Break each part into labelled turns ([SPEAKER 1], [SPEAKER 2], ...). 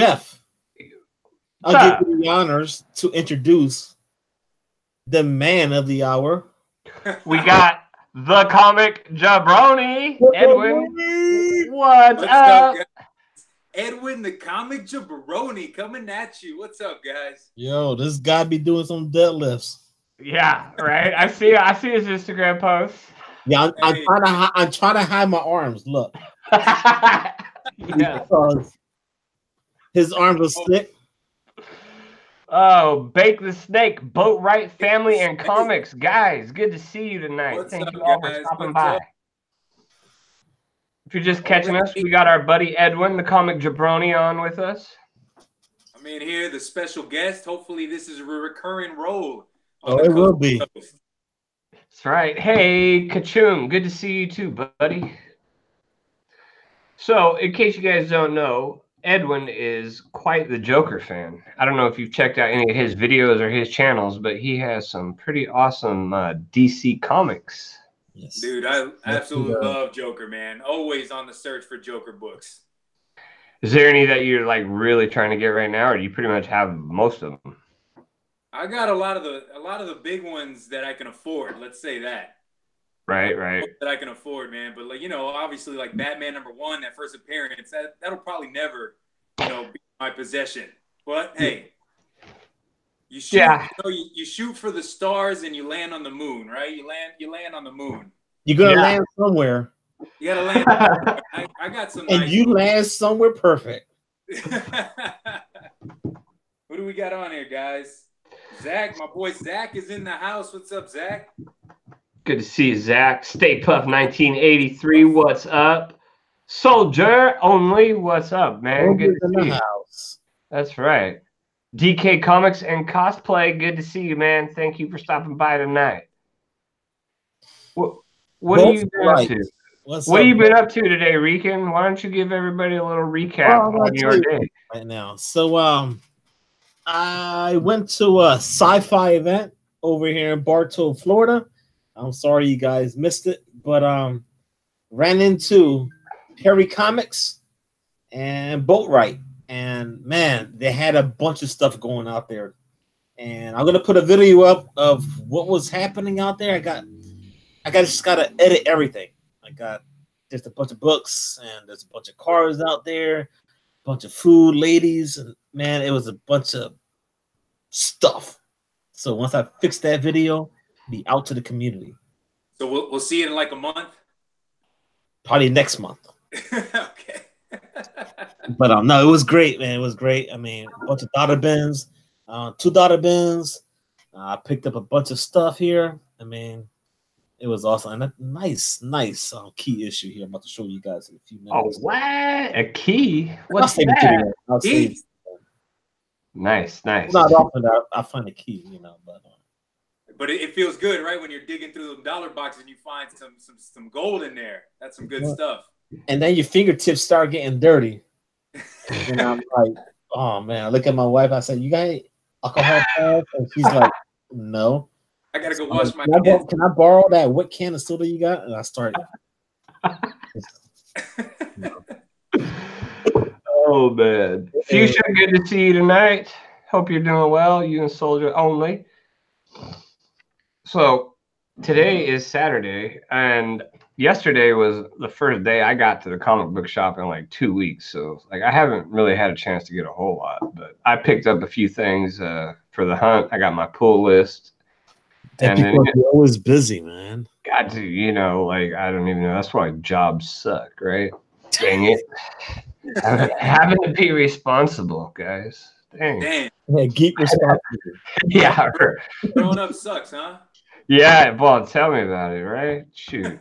[SPEAKER 1] Jeff,
[SPEAKER 2] What's
[SPEAKER 1] I'll give
[SPEAKER 2] up?
[SPEAKER 1] you the honors to introduce the man of the hour.
[SPEAKER 2] We got the Comic Jabroni. Edwin, what's
[SPEAKER 3] What's
[SPEAKER 2] up?
[SPEAKER 3] up, guys? Edwin, the Comic Jabroni, coming at you. What's up, guys?
[SPEAKER 1] Yo, this guy be doing some deadlifts.
[SPEAKER 2] Yeah, right. I see his Instagram posts.
[SPEAKER 1] Yeah, I'm
[SPEAKER 3] Hey.
[SPEAKER 1] trying to hide my arms. Look,
[SPEAKER 2] Yeah.
[SPEAKER 1] because his arms are sick.
[SPEAKER 2] Oh, Bake the Snake, Boat Right Family and Comics. Guys, good to see you tonight.
[SPEAKER 3] What's
[SPEAKER 2] Thank
[SPEAKER 3] up,
[SPEAKER 2] you all for
[SPEAKER 3] guys?
[SPEAKER 2] stopping
[SPEAKER 3] What's
[SPEAKER 2] by.
[SPEAKER 3] up?
[SPEAKER 2] If you're just catching us, we got our buddy Edwin, the Comic Jabroni, on with us.
[SPEAKER 3] I'm in here, the special guest. Hopefully, this is a recurring role.
[SPEAKER 1] Oh, it will be.
[SPEAKER 2] That's right. Hey, Kachung, good to see you too, buddy. So, in case you guys don't know, Edwin is quite the Joker fan. I don't know if you've checked out any of his videos or his channels, but he has some pretty awesome DC comics.
[SPEAKER 1] Yes.
[SPEAKER 3] Dude, I absolutely love Joker, man. Always on the search for Joker books.
[SPEAKER 2] Is there any that you're like really trying to get right now, or do you pretty much have most of them?
[SPEAKER 3] I got a lot of the big ones that I can afford. Let's say that.
[SPEAKER 2] Right.
[SPEAKER 3] That I can afford, man. But like, obviously like Batman #1, that first appearance, that'll probably never, be in my possession. But hey, you shoot, you shoot for the stars and you land on the moon, right? You land on the moon.
[SPEAKER 1] You're gonna land somewhere.
[SPEAKER 3] You gotta land. I got some.
[SPEAKER 1] And
[SPEAKER 3] nice
[SPEAKER 1] you land somewhere perfect.
[SPEAKER 3] Who do we got on here, guys? Zach, my boy Zach is in the house. What's up, Zach?
[SPEAKER 2] Good to see you, Zach. Stay Puff 1983. What's up? Soldier Only. What's up, man? Good to see you.
[SPEAKER 1] House.
[SPEAKER 2] That's right. DK Comics and Cosplay. Good to see you, man. Thank you for stopping by tonight. What have you been up to? What have you been up to today, Rican? Why don't you give everybody a little recap on your day
[SPEAKER 1] right now? So, I went to a sci-fi event over here in Bartow, Florida. I'm sorry you guys missed it, but ran into Harry Comics and Boatwright, and man, they had a bunch of stuff going out there. And I'm gonna put a video up of what was happening out there. I just gotta edit everything. I got just a bunch of books, and there's a bunch of cars out there, a bunch of food, ladies, and man, it was a bunch of stuff. So once I fix that video, be out to the community.
[SPEAKER 3] So we'll see it in like a month.
[SPEAKER 1] Probably next month.
[SPEAKER 3] Okay.
[SPEAKER 1] But no, it was great, man. It was great. I mean, a bunch of dollar bins, 2 dollar bins. I picked up a bunch of stuff here. I mean, it was awesome. And a nice key issue here. I'm about to show you guys in a few minutes.
[SPEAKER 2] Oh, what? A key? What's
[SPEAKER 1] that?
[SPEAKER 2] I'll save it. Nice.
[SPEAKER 1] Not often I find a key,
[SPEAKER 3] but it feels good, right? When you're digging through the dollar box and you find some gold in there. That's some good stuff. And
[SPEAKER 1] then your fingertips start getting dirty. And I'm like, oh man, I look at my wife. I said, you got alcohol pads? And she's like, no.
[SPEAKER 3] I gotta go wash my
[SPEAKER 1] hands. Can I borrow that wet can of soda you got? And I started.
[SPEAKER 2] Oh man, Fuchsia, good to see you tonight. Hope you're doing well. You and Soldier Only. So today is Saturday, and yesterday was the first day I got to the comic book shop in like 2 weeks. So like I haven't really had a chance to get a whole lot, but I picked up a few things for the hunt. I got my pull list.
[SPEAKER 1] And people are always busy, man.
[SPEAKER 2] Got to, like I don't even know. That's why jobs suck, right? Dang it. Having to be responsible, guys. Dang.
[SPEAKER 1] Yeah, keep responsible.
[SPEAKER 2] Yeah.
[SPEAKER 3] Growing up sucks, huh?
[SPEAKER 2] Yeah, well, tell me about it, right? Shoot.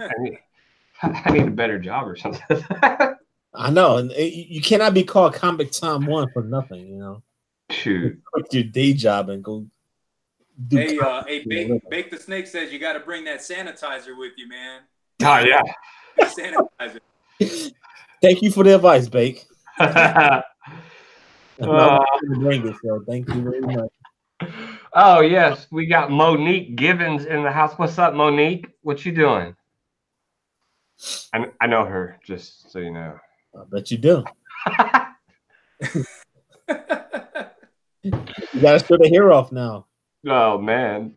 [SPEAKER 2] I need a better job or something.
[SPEAKER 1] I know, and you cannot be called Comic Tom 1 for nothing, you know.
[SPEAKER 2] Shoot.
[SPEAKER 1] Quit your day job and go do.
[SPEAKER 3] Hey, Bake the Snake says you got to bring that sanitizer with you, man.
[SPEAKER 2] Oh yeah.
[SPEAKER 3] Sanitizer.
[SPEAKER 1] Thank you for the advice, Bake.
[SPEAKER 2] Bring
[SPEAKER 1] it, so thank you very much.
[SPEAKER 2] Oh yes, we got Monique Givens in the house. What's up, Monique? What you doing? I know her, just so you know.
[SPEAKER 1] I bet you do. You gotta show the hair off now.
[SPEAKER 2] Oh man.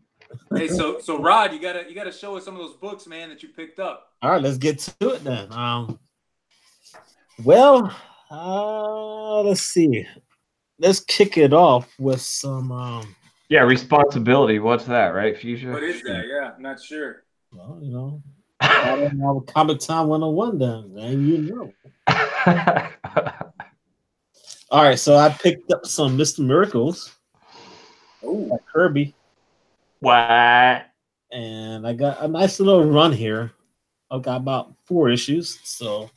[SPEAKER 3] Hey, so Rod, you gotta show us some of those books, man, that you picked up.
[SPEAKER 1] All right, let's get to it then. Well, let's see. Let's kick it off with some
[SPEAKER 2] yeah, responsibility. What's that, right, Fuchsia?
[SPEAKER 3] What is that? Yeah, I'm not sure.
[SPEAKER 1] Well, you know, I don't know Comic Time 101 then, man. You know. All right, so I picked up some Mr. Miracles.
[SPEAKER 3] Oh,
[SPEAKER 1] Kirby.
[SPEAKER 2] What?
[SPEAKER 1] And I got a nice little run here. I've got about 4 issues, so.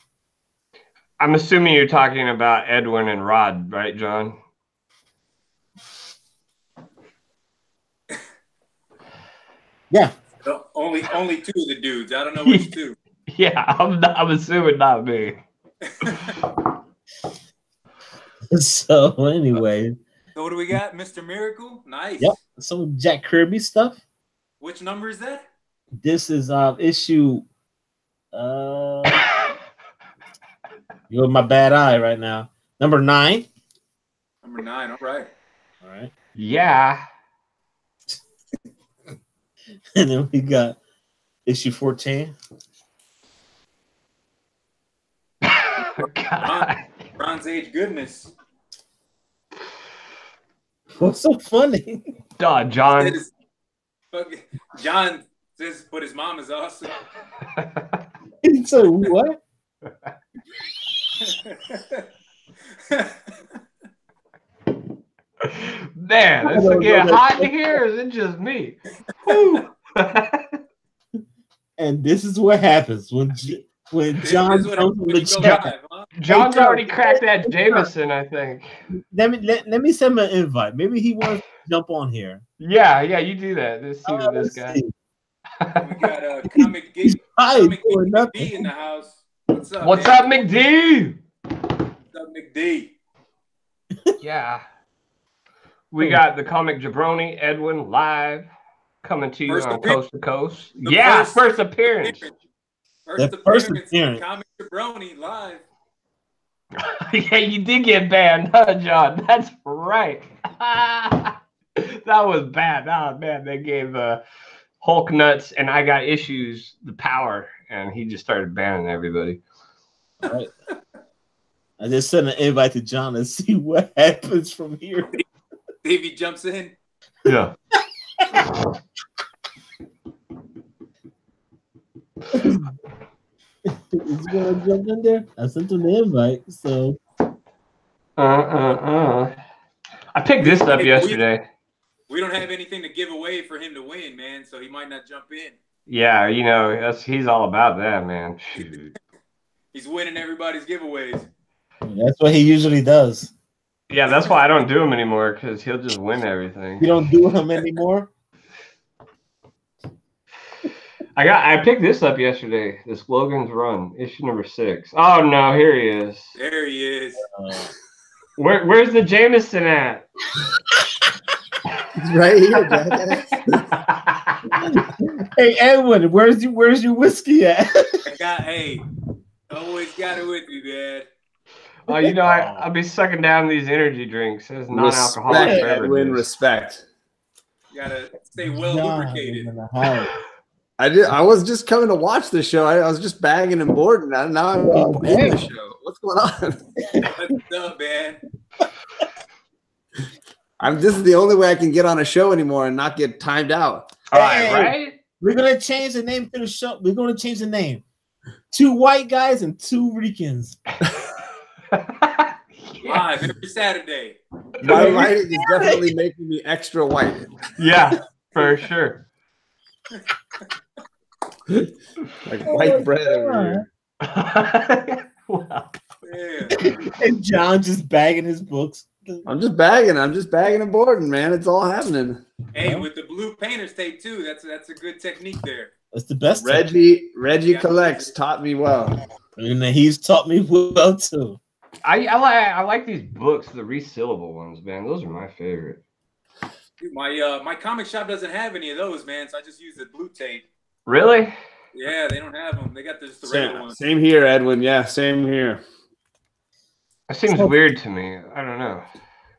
[SPEAKER 2] I'm assuming you're talking about Edwin and Rod, right, John?
[SPEAKER 1] Yeah.
[SPEAKER 3] Only 2 of the dudes. I don't know which 2.
[SPEAKER 2] Yeah, I'm assuming not me.
[SPEAKER 1] So anyway.
[SPEAKER 3] So what do we got? Mr. Miracle? Nice.
[SPEAKER 1] Yep. Some Jack Kirby stuff.
[SPEAKER 3] Which number is that?
[SPEAKER 1] This is issue you're in my bad eye right now. Number 9.
[SPEAKER 3] Number 9, all right.
[SPEAKER 1] All right.
[SPEAKER 2] Yeah.
[SPEAKER 1] And then we got issue 14.
[SPEAKER 2] God.
[SPEAKER 3] Bronze Age goodness.
[SPEAKER 1] What's so funny?
[SPEAKER 2] John. John
[SPEAKER 3] says, but his mom is awesome.
[SPEAKER 1] So what?
[SPEAKER 2] Man, it's getting hot in here. Is it just me?
[SPEAKER 1] And this is what happens when John comes on the chat.
[SPEAKER 2] John's already cracked that Jameson, I think.
[SPEAKER 1] Let me send him an invite. Maybe he wants to jump on here.
[SPEAKER 2] Yeah, you do that. Let's see what this guy.
[SPEAKER 3] We got Comic D in the house.
[SPEAKER 2] What's up, McD?
[SPEAKER 3] What's up, McD?
[SPEAKER 2] Yeah. We got the Comic Jabroni, Edwin, live, coming to you on Coast to Coast. First appearance.
[SPEAKER 3] First appearance. Comic Jabroni live.
[SPEAKER 2] Yeah, you did get banned, huh, John? That's right. That was bad. Oh, man, they gave Hulk Nuts and I Got Issues the power, and he just started banning everybody.
[SPEAKER 1] All right. I just sent an invite to John and see what happens from here.
[SPEAKER 3] Davey jumps in.
[SPEAKER 2] Yeah.
[SPEAKER 1] He's gonna jump in there. I sent him the invite, so.
[SPEAKER 2] I picked this up yesterday.
[SPEAKER 3] We don't have anything to give away for him to win, man, so he might not jump in.
[SPEAKER 2] Yeah, you know, he's all about that, man. Shoot.
[SPEAKER 3] He's winning everybody's giveaways.
[SPEAKER 1] That's what he usually does.
[SPEAKER 2] Yeah, that's why I don't do him anymore, because he'll just win everything.
[SPEAKER 1] You don't do him anymore?
[SPEAKER 2] I picked this up yesterday. This Logan's Run, issue number 6. Oh no, here he is.
[SPEAKER 3] There he is.
[SPEAKER 2] Where's the Jameson at?
[SPEAKER 1] He's right here, Jack. Hey Edwin, where's your whiskey at?
[SPEAKER 3] Always got it with you, man.
[SPEAKER 2] Oh, you know, I'll be sucking down these energy drinks. It's non-alcoholic beverages.
[SPEAKER 4] Edwin, respect.
[SPEAKER 3] You gotta stay well lubricated.
[SPEAKER 4] I was just coming to watch the show. I was just bagging and boarding. Now I'm in the show. What's going on?
[SPEAKER 3] What's up, man?
[SPEAKER 4] This is the only way I can get on a show anymore and not get timed out.
[SPEAKER 2] All right?
[SPEAKER 1] We're gonna change the name to the show. We're gonna change the name. 2 white guys and 2 Ricans.
[SPEAKER 3] Live every Saturday.
[SPEAKER 4] My lighting is definitely making me extra white.
[SPEAKER 2] Yeah, for sure.
[SPEAKER 4] Like white bread over here.
[SPEAKER 2] Wow.
[SPEAKER 1] And John just bagging his books.
[SPEAKER 4] I'm just bagging and boarding, man. It's all happening.
[SPEAKER 3] Hey, with the blue painter's tape too. That's a good technique there.
[SPEAKER 1] That's the best.
[SPEAKER 4] Reggie collects taught me well,
[SPEAKER 1] and he's taught me well too.
[SPEAKER 2] I like these books, the resealable ones, man. Those are my favorite.
[SPEAKER 3] Dude, my comic shop doesn't have any of those, man. So I just use the blue tape.
[SPEAKER 2] Really?
[SPEAKER 3] Yeah, they don't have them. They got just the regular ones.
[SPEAKER 4] Same here, Edwin. Yeah, same here.
[SPEAKER 2] That seems weird to me. I don't know.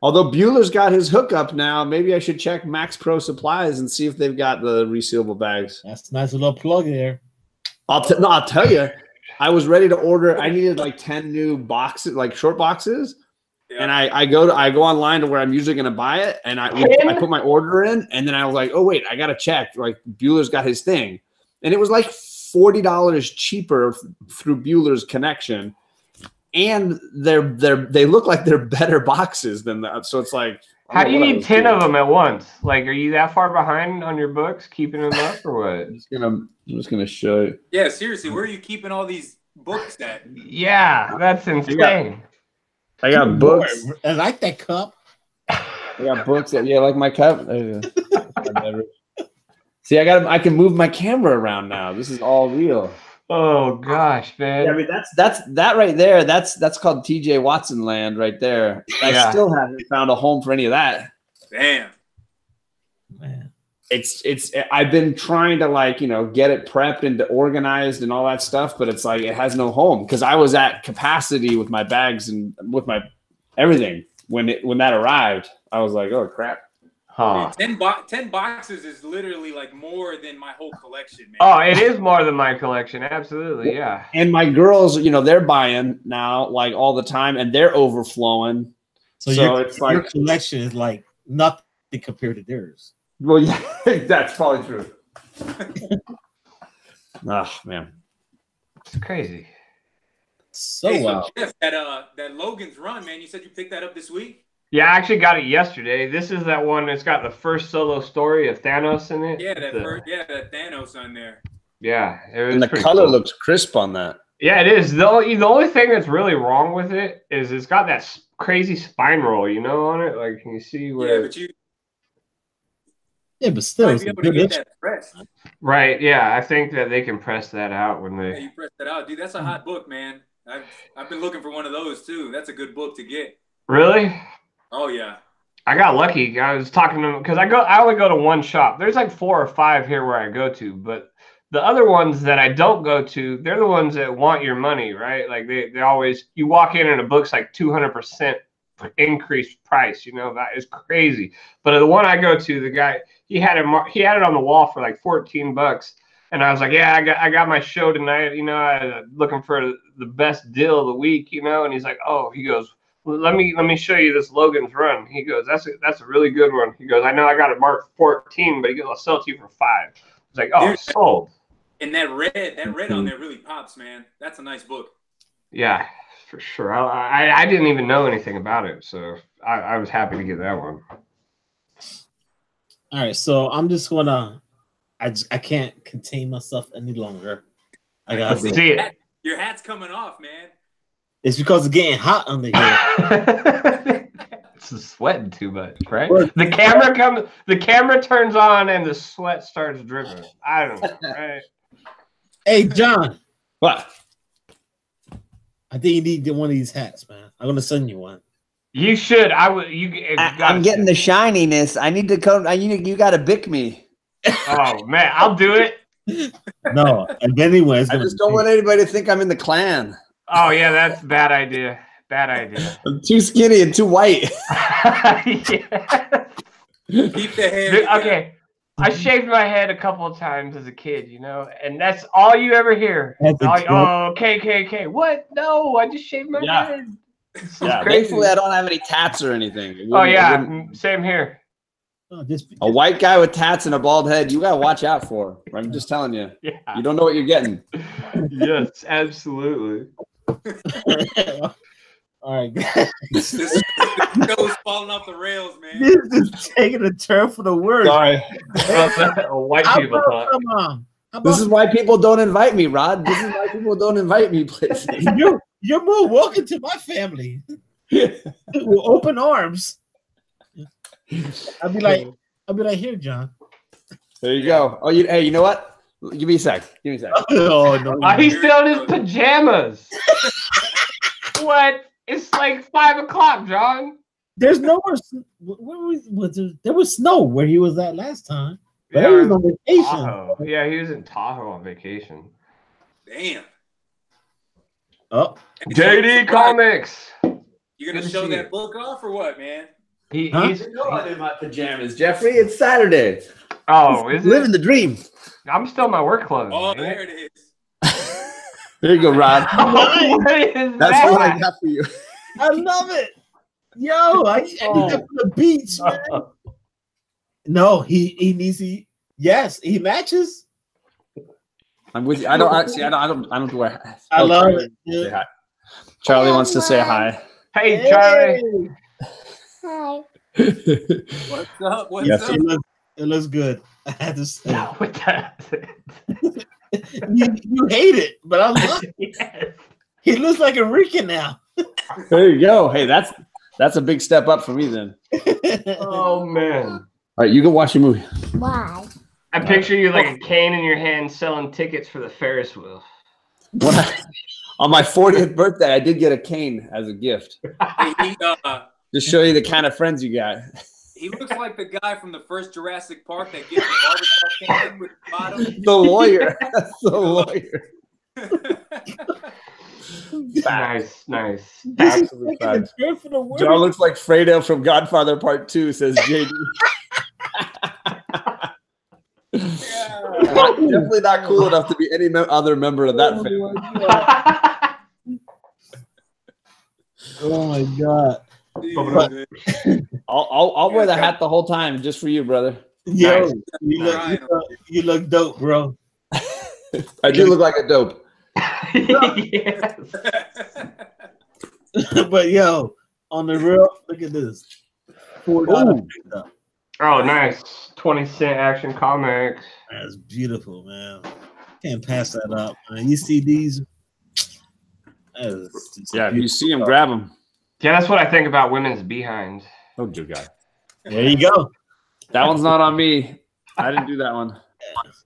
[SPEAKER 4] Although Bueller's got his hookup now, maybe I should check Max Pro Supplies and see if they've got the resealable bags.
[SPEAKER 1] That's a nice little plug there.
[SPEAKER 4] I'll tell you, I was ready to order. I needed like 10 new boxes, like short boxes. Yeah. And I go online to where I'm usually going to buy it. And I put my order in. And then I was like, oh, wait, I got to check. Like Bueller's got his thing. And it was like $40 cheaper through Bueller's connection. And they look like they're better boxes than that. So it's like,
[SPEAKER 2] how do you need 10 of them at once? Like, are you that far behind on your books, keeping them up, or what?
[SPEAKER 4] I'm just gonna show you.
[SPEAKER 3] Yeah, seriously, where are you keeping all these books at?
[SPEAKER 2] Yeah, that's insane.
[SPEAKER 4] I got books.
[SPEAKER 1] I like that cup.
[SPEAKER 4] I got books that like my cup. See, I can move my camera around now. This is all real.
[SPEAKER 2] Oh gosh, man!
[SPEAKER 4] Yeah, I mean that's right there. That's called T.J. Watson land right there. I still haven't found a home for any of that.
[SPEAKER 3] Damn,
[SPEAKER 1] man.
[SPEAKER 4] It's. I've been trying to get it prepped and organized and all that stuff, but it's like it has no home because I was at capacity with my bags and with my everything when that arrived. I was like, oh crap.
[SPEAKER 2] Huh.
[SPEAKER 3] Dude, 10 boxes is literally like more than my whole collection, man.
[SPEAKER 2] Oh, it is more than my collection. Absolutely, yeah.
[SPEAKER 4] And my girls, they're buying now like all the time and they're overflowing. So it's like
[SPEAKER 1] your collection is like nothing compared to theirs.
[SPEAKER 4] Well, yeah, that's probably true. Oh, man.
[SPEAKER 2] It's crazy.
[SPEAKER 1] So,
[SPEAKER 3] hey, so Jeff, that Logan's Run, man, you said you picked that up this week?
[SPEAKER 2] Yeah, I actually got it yesterday. This is that one that's got the first solo story of Thanos in it.
[SPEAKER 3] Yeah, that Thanos on there.
[SPEAKER 2] Yeah,
[SPEAKER 4] and the color looks crisp on that.
[SPEAKER 2] Yeah, it is. The only thing that's really wrong with it is it's got that crazy spine roll, on it. Like, can you see where?
[SPEAKER 1] Yeah, but still,
[SPEAKER 3] might be able to get that press.
[SPEAKER 2] Right? Yeah, I think that they can press that out when they.
[SPEAKER 3] Yeah, you press that out, dude. That's a hot book, man. I've been looking for one of those too. That's a good book to get.
[SPEAKER 2] Really?
[SPEAKER 3] Oh yeah.
[SPEAKER 2] I got lucky. I was talking to them because I only go to one shop. There's like 4 or 5 here where I go to, but the other ones that I don't go to, they're the ones that want your money, right? Like they always, you walk in and a book's like 200% increased price. That is crazy. But the one I go to, the guy, he had it on the wall for like $14, and I was like, yeah, I got my show tonight. I'm looking for the best deal of the week. And he's like, oh, he goes, let me show you this Logan's Run. He goes, that's a really good one. He goes, I know I got it marked 14, but he goes, I'll sell it to you for 5. It's like, oh, sold.
[SPEAKER 3] And that red on there really pops, man. That's a nice book.
[SPEAKER 2] Yeah, for sure. I didn't even know anything about it, so I was happy to get that one.
[SPEAKER 1] All right, so I'm just gonna. I can't contain myself any longer. I gotta
[SPEAKER 2] see it.
[SPEAKER 3] Your hat's coming off, man.
[SPEAKER 1] It's because it's getting hot under here.
[SPEAKER 2] It's sweating too much, right? The camera turns on and the sweat starts dripping. I don't know, right?
[SPEAKER 1] Hey, John.
[SPEAKER 4] What?
[SPEAKER 1] I think you need to get one of these hats, man. I'm gonna send you one.
[SPEAKER 2] You should.
[SPEAKER 4] I'm getting the shininess. I need to come. You got to bick me.
[SPEAKER 2] Oh man, I'll do it.
[SPEAKER 1] No, and anyways,
[SPEAKER 4] I just don't want anybody to think I'm in the clan.
[SPEAKER 2] Oh yeah, that's a bad idea. Bad idea.
[SPEAKER 4] I'm too skinny and too white.
[SPEAKER 3] Keep the hair.
[SPEAKER 2] Dude, okay, I shaved my head a couple of times as a kid, and that's all you ever hear. Oh, KKK. What? No, I just shaved my head.
[SPEAKER 4] Yeah, thankfully I don't have any tats or anything.
[SPEAKER 2] Oh yeah, same here.
[SPEAKER 4] A white guy with tats and a bald head, you gotta watch out for. I'm just telling you.
[SPEAKER 2] Yeah.
[SPEAKER 4] You don't know what you're getting.
[SPEAKER 2] Yes, absolutely.
[SPEAKER 1] All right,
[SPEAKER 3] this show's falling off the rails, man.
[SPEAKER 1] This is taking a turn for the worse.
[SPEAKER 4] Sorry.
[SPEAKER 2] White people talk.
[SPEAKER 1] How
[SPEAKER 4] This is why people don't invite me, Rod. This is why people don't invite me places.
[SPEAKER 1] You're more welcome to my family. With open arms. I'll be like, here, John.
[SPEAKER 4] There you go. Oh, hey, you know what? Give me a sec.
[SPEAKER 1] Oh, no.
[SPEAKER 2] He's still in his pajamas. What? It's like 5 o'clock, John.
[SPEAKER 1] There's nowhere. There was snow where he was at last time. But
[SPEAKER 2] Yeah,
[SPEAKER 1] he was on vacation.
[SPEAKER 2] Tahoe. Yeah, he was in Tahoe on vacation.
[SPEAKER 3] Damn.
[SPEAKER 1] Oh,
[SPEAKER 2] JD Comics.
[SPEAKER 3] You gonna show that book off or what, man?
[SPEAKER 2] He's
[SPEAKER 4] I'm in my pajamas, Jeffrey. It's Saturday.
[SPEAKER 2] Oh, is it?
[SPEAKER 4] Living the dream.
[SPEAKER 2] I'm still in my work clothes.
[SPEAKER 3] Oh,
[SPEAKER 2] man.
[SPEAKER 3] there it is.
[SPEAKER 4] There you go, Rod.
[SPEAKER 2] What is
[SPEAKER 4] That's
[SPEAKER 2] that?
[SPEAKER 4] what I got for you.
[SPEAKER 1] I love it. Yo, I need that for the beach, man. No, he needs yes, he matches.
[SPEAKER 4] I'm with you. I don't do it.
[SPEAKER 1] I love it. Yeah.
[SPEAKER 4] Charlie wants to say hi.
[SPEAKER 2] Hey, Charlie.
[SPEAKER 5] Hi.
[SPEAKER 3] What's up? What's
[SPEAKER 4] Yes,
[SPEAKER 3] up?
[SPEAKER 1] It looks good. I had to say.
[SPEAKER 2] What the?
[SPEAKER 1] You hate it, but I love it.
[SPEAKER 2] Yes.
[SPEAKER 1] He looks like a Rican now.
[SPEAKER 4] There you go. Hey, that's a big step up for me then.
[SPEAKER 2] Oh man.
[SPEAKER 4] All right, you go watch your movie.
[SPEAKER 5] Why?
[SPEAKER 2] I picture you like a cane in your hand selling tickets for the Ferris wheel.
[SPEAKER 4] On my 40th birthday, I did get a cane as a gift.
[SPEAKER 3] Hey,
[SPEAKER 4] To show you the kind of friends you got.
[SPEAKER 3] he looks like the guy from the first Jurassic Park that gets the barbershop cane with the bottom.
[SPEAKER 4] The lawyer. The lawyer.
[SPEAKER 2] Nice.
[SPEAKER 4] Absolutely facts. John looks like Fredo from Godfather Part 2, says JD. Definitely not cool enough to be any other member of that family.
[SPEAKER 1] Oh my god!
[SPEAKER 4] I'll wear the hat the whole time just for you, brother.
[SPEAKER 1] Yo,
[SPEAKER 2] Nice.
[SPEAKER 1] you look dope, bro.
[SPEAKER 4] I do look like a dope.
[SPEAKER 2] Yes.
[SPEAKER 1] But yo, on the real, look at this. $4 picked up.
[SPEAKER 2] Oh, nice. 20-cent Action Comics.
[SPEAKER 1] That's beautiful, man. Can't pass that up, man. You see these?
[SPEAKER 4] Yeah, if you see them, grab them.
[SPEAKER 2] Yeah, that's what I think about women's behinds.
[SPEAKER 4] Oh, dear God.
[SPEAKER 1] There you go.
[SPEAKER 4] That one's not on me. I didn't do that one.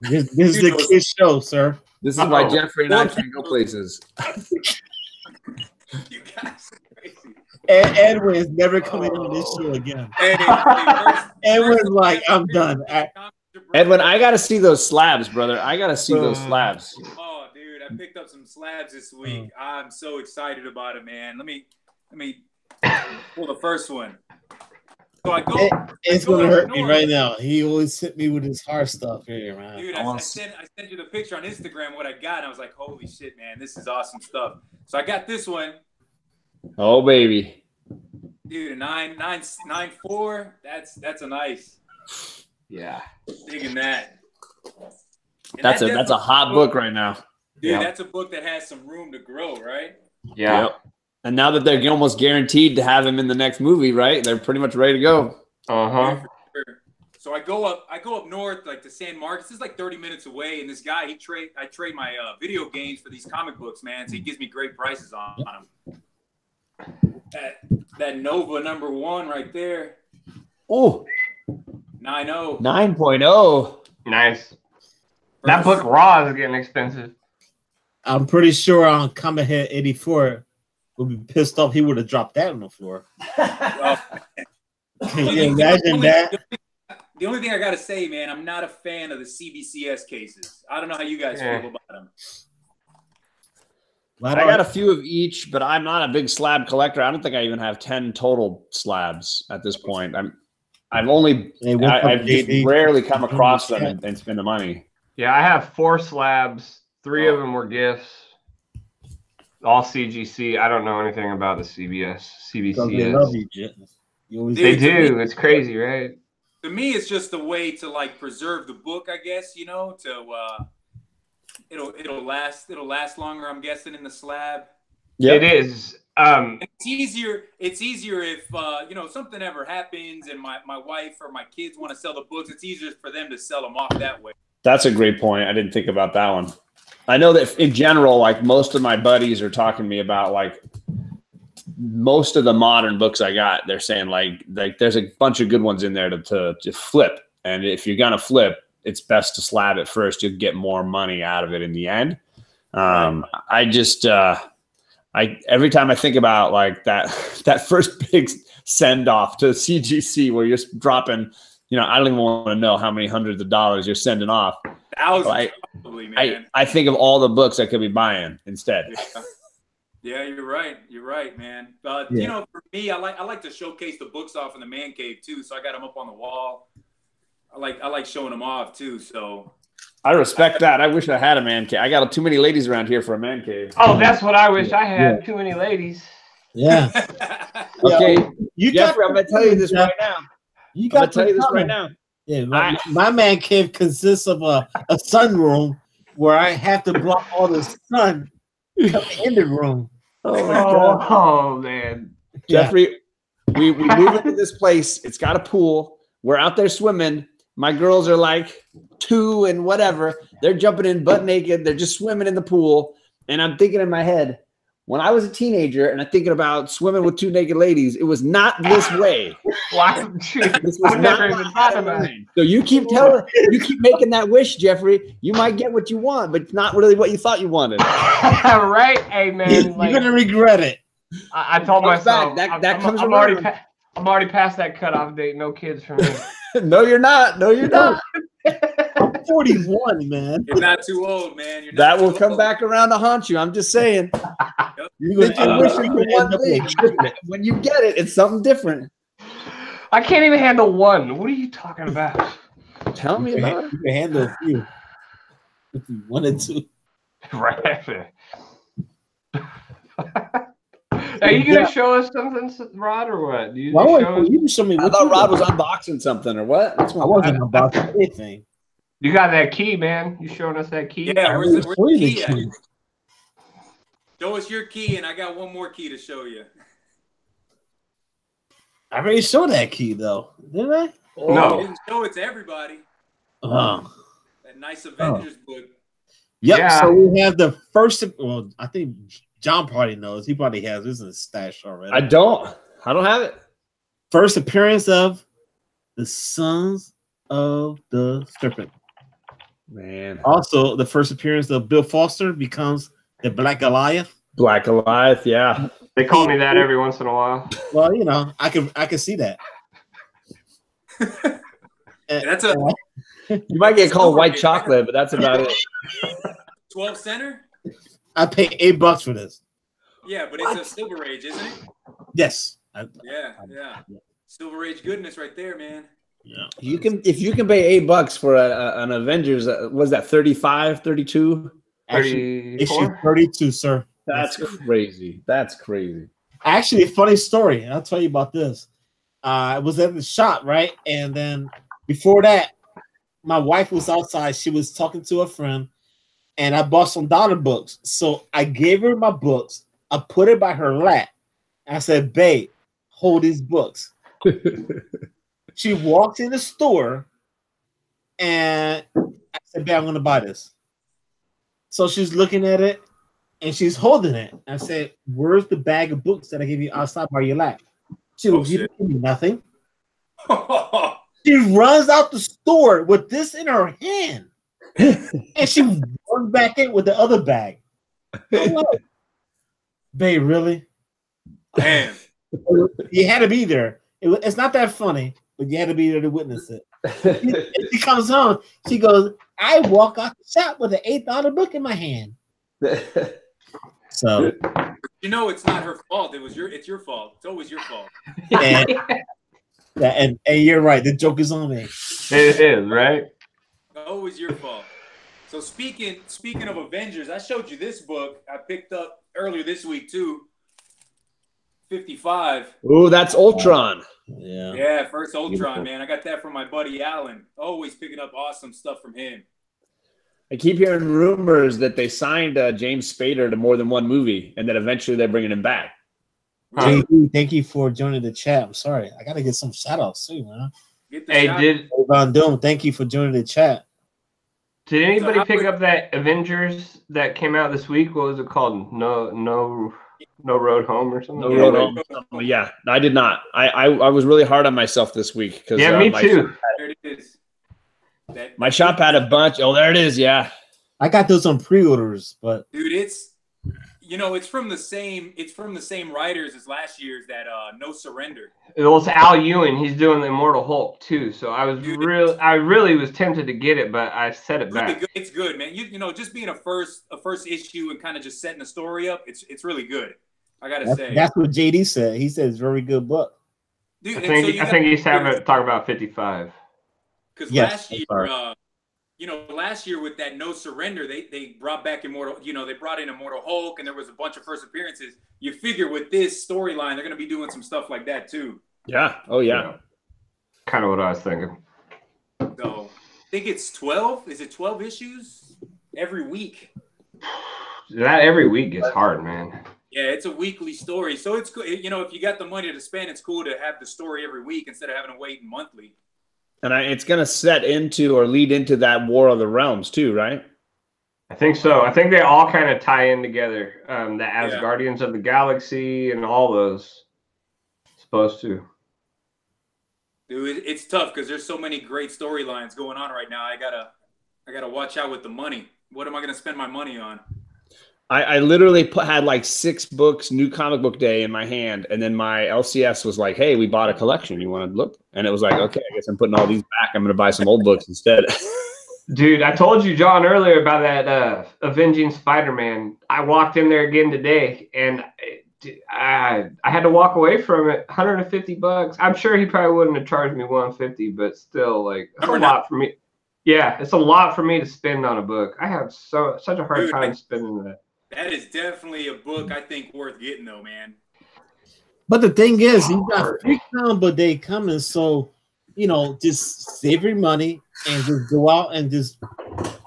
[SPEAKER 1] This is the kid show, sir.
[SPEAKER 4] This is why Jeffrey and I can't go places.
[SPEAKER 3] You guys are crazy.
[SPEAKER 1] Edwin's never coming on this show again. Edwin's like, I'm done.
[SPEAKER 4] Edwin, I got to see those slabs, brother. I got to see those slabs.
[SPEAKER 3] Oh, dude, I picked up some slabs this week. I'm so excited about it, man. Let me pull the first one. So I go.
[SPEAKER 1] It's gonna hurt me right now. He always hit me with his hard stuff here, man.
[SPEAKER 3] Dude, I sent you the picture on Instagram what I got, and I was like, holy shit, man, this is awesome stuff. So I got this one.
[SPEAKER 4] Oh, baby.
[SPEAKER 3] Dude, a 9.4. That's a nice.
[SPEAKER 2] Yeah.
[SPEAKER 3] Digging that. And
[SPEAKER 4] That's a hot book right now.
[SPEAKER 3] Dude, that's a book that has some room to grow, right?
[SPEAKER 2] Yeah.
[SPEAKER 4] Yep. And now that they're almost guaranteed to have him in the next movie, right? They're pretty much ready to go.
[SPEAKER 2] Uh-huh.
[SPEAKER 3] So I go up north, like to San Marcos. This is like 30 minutes away, and this guy, I trade my video games for these comic books, man. So he gives me great prices on them. That Nova #1 right there.
[SPEAKER 4] Oh,
[SPEAKER 3] 9.0.
[SPEAKER 4] 9.0.
[SPEAKER 2] Nice. That book raw is getting expensive.
[SPEAKER 1] I'm pretty sure on Comic 84 would be pissed off. He would have dropped that on the floor. Can you imagine that?
[SPEAKER 3] The only thing I gotta say, man, I'm not a fan of the CBCS cases. I don't know how you guys feel about them.
[SPEAKER 4] I got a few of each, but I'm not a big slab collector. I don't think I even have 10 total slabs at this point. I've just rarely come across them and spend the money.
[SPEAKER 2] Yeah, I have 4 slabs. 3 of them were gifts. All CGC. I don't know anything about the CBCS.
[SPEAKER 1] They love you,
[SPEAKER 2] They do. It's crazy, right?
[SPEAKER 3] To me, it's just a way to like preserve the book, I guess. You know, to it'll last longer. I'm guessing in the slab.
[SPEAKER 2] Yeah, it is.
[SPEAKER 3] It's easier if something ever happens and my wife or my kids want to sell the books. It's easier for them to sell them off that way.
[SPEAKER 4] That's a great point. I didn't think about that one. I know that in general, like most of my buddies are talking to me about like most of the modern books I got. They're saying like there's a bunch of good ones in there to flip. And if you're gonna flip, it's best to slab it first. You'll get more money out of it in the end. I just every time I think about like that first big send off to CGC where you're dropping, I don't even want to know how many hundreds of dollars you're sending off.
[SPEAKER 3] Thousands, probably, man.
[SPEAKER 4] I think of all the books I could be buying instead.
[SPEAKER 3] Yeah, you're right. You're right, man. For me, I like to showcase the books off in the man cave too. So I got them up on the wall. I like showing them off too. So
[SPEAKER 4] I respect that. I wish I had a man cave. I got too many ladies around here for a man cave.
[SPEAKER 2] Oh, that's what I wish I had. Yeah. Too many ladies.
[SPEAKER 1] Yeah.
[SPEAKER 4] Okay, Jeffrey, I'm gonna tell you this right now.
[SPEAKER 1] I'm gonna tell you this right now. Yeah, my man cave consists of a sunroom where I have to block all the sun coming in the room.
[SPEAKER 2] Oh my God. Oh man,
[SPEAKER 4] Jeffrey, we move into this place. It's got a pool. We're out there swimming. My girls are like 2 and whatever. They're jumping in butt naked. They're just swimming in the pool. And I'm thinking in my head, when I was a teenager and I'm thinking about swimming with 2 naked ladies, it was not this way. This was never even thought about it. So you keep making that wish, Jeffrey. You might get what you want, but it's not really what you thought you wanted.
[SPEAKER 2] Right? Hey, man.
[SPEAKER 1] You're going to regret it.
[SPEAKER 2] I told myself, I'm already past that cutoff date. No kids for me.
[SPEAKER 4] No, you're not. No, you're not.
[SPEAKER 1] I'm 41, man.
[SPEAKER 3] You're not too old, man.
[SPEAKER 4] That will come back around to haunt you. I'm just saying. You're wishing for one thing. When you get it, it's something different.
[SPEAKER 2] I can't even handle one. What are you talking about?
[SPEAKER 4] Tell me about it.
[SPEAKER 1] You can handle a few. If you wanted to.
[SPEAKER 2] Right. Are you gonna show us something, Rod, or what?
[SPEAKER 1] You can show me.
[SPEAKER 4] I thought Rod was unboxing something, or what?
[SPEAKER 1] I wasn't unboxing anything.
[SPEAKER 2] You got that key, man. You showing us that key?
[SPEAKER 3] Yeah, where's the key at? Show us your key, and I got one more key to show you.
[SPEAKER 1] I already showed that key, though, didn't I?
[SPEAKER 2] No.
[SPEAKER 3] I didn't show it to everybody.
[SPEAKER 1] Oh.
[SPEAKER 3] That nice Avengers book.
[SPEAKER 1] Yep. Yeah. So we have the first. Well, I think John probably knows. He probably has this in his stash already.
[SPEAKER 4] I don't have it.
[SPEAKER 1] First appearance of the Sons of the Serpent.
[SPEAKER 4] Man.
[SPEAKER 1] Also, the first appearance of Bill Foster becomes the Black Goliath.
[SPEAKER 4] Black Goliath, yeah.
[SPEAKER 2] They call me that every once in a while.
[SPEAKER 1] Well, I can see that.
[SPEAKER 3] That's
[SPEAKER 4] you might get called white chocolate, but that's about it.
[SPEAKER 3] 12 center?
[SPEAKER 1] I pay $8 for this.
[SPEAKER 3] Yeah, but it's a Silver Age, isn't it?
[SPEAKER 1] Yes.
[SPEAKER 3] Yeah. Silver Age goodness right there, man.
[SPEAKER 4] Yeah. If you can pay $8 for an Avengers, was that 35, 32?
[SPEAKER 1] Issue 32, sir.
[SPEAKER 4] That's crazy. That's crazy.
[SPEAKER 1] Actually, a funny story. I'll tell you about this. I was at the shop, right? And then before that, my wife was outside. She was talking to a friend, and I bought some dollar books. So I gave her my books. I put it by her lap. I said, babe, hold these books. She walked in the store, and I said, babe, I'm going to buy this. So she's looking at it, and she's holding it. I said, where's the bag of books that I gave you outside by your lap? She goes, you didn't give me nothing. She runs out the store with this in her hand. And she runs back in with the other bag. Babe, really?
[SPEAKER 3] Damn.
[SPEAKER 1] You had to be there. It's not that funny, but you had to be there to witness it. She comes home. She goes, I walk out the shop with an $8 book in my hand. So
[SPEAKER 3] it's not her fault. It's your fault. It's always your fault.
[SPEAKER 1] And you're right. The joke is on me.
[SPEAKER 2] It is, right?
[SPEAKER 3] Always your fault. So speaking of Avengers, I showed you this book I picked up earlier this week too. 55.
[SPEAKER 4] Ooh, that's Ultron.
[SPEAKER 3] Yeah, first Ultron, man. I got that from my buddy Alan. Always picking up awesome stuff from him.
[SPEAKER 4] I keep hearing rumors that they signed James Spader to more than one movie, and that eventually they're bringing him back.
[SPEAKER 1] JD, thank you for joining the chat. I'm sorry, I gotta get some shout outs too, man.
[SPEAKER 2] Hey,
[SPEAKER 1] Van Doom, thank you for joining the chat.
[SPEAKER 2] Did anybody pick up that Avengers that came out this week? What was it called? No Road Home or something?
[SPEAKER 4] No Road Home. Yeah, I did not. I was really hard on myself this week because
[SPEAKER 2] me too.
[SPEAKER 3] There it is.
[SPEAKER 4] My shop had a bunch. Oh, there it is. Yeah,
[SPEAKER 1] I got those on pre-orders, but
[SPEAKER 3] dude, it's from the same writers as last year's that No Surrender.
[SPEAKER 2] It was Al Ewing. He's doing the Immortal Hulk too. So I really was tempted to get it, but I set it back.
[SPEAKER 3] Good. It's good, man. You know, just being a first issue and kind of just setting the story up, it's really good. I gotta say.
[SPEAKER 1] That's what JD said. He said it's a very good book.
[SPEAKER 2] Dude, I think he's having to talk about 55.
[SPEAKER 3] Because last year with that No Surrender, they brought back Immortal. They brought in Immortal Hulk, and there was a bunch of first appearances. You figure with this storyline, they're going to be doing some stuff like that too.
[SPEAKER 4] Yeah. Oh yeah.
[SPEAKER 2] Kind of what I was thinking.
[SPEAKER 3] So I think it's 12. Is it 12 issues every week?
[SPEAKER 2] That every week is hard, man.
[SPEAKER 3] Yeah, it's a weekly story, so it's good. If you got the money to spend, it's cool to have the story every week instead of having to wait monthly.
[SPEAKER 4] And it's going to set into or lead into that War of the Realms too, right?
[SPEAKER 2] I think so. I think they all kind of tie in together. The Asgardians of the Galaxy and all those. Supposed to.
[SPEAKER 3] Dude, it's tough because there's so many great storylines going on right now. I gotta watch out with the money. What am I gonna spend my money on?
[SPEAKER 4] I literally had like 6 books, New Comic Book Day in my hand, and then my LCS was like, "Hey, we bought a collection. You want to look?" And it was like, "Okay, I guess I'm putting all these back. I'm going to buy some old books instead."
[SPEAKER 2] Dude, I told you, John, earlier about that Avenging Spider-Man. I walked in there again today, and I had to walk away from it. $150. I'm sure he probably wouldn't have charged me $150, but still, like, it's a lot for me. Yeah, it's a lot for me to spend on a book. I have such a hard time spending that.
[SPEAKER 3] That is definitely a book I think worth getting, though, man.
[SPEAKER 1] But the thing is, you got Free Comic Book Day coming, so just save your money and just go out and just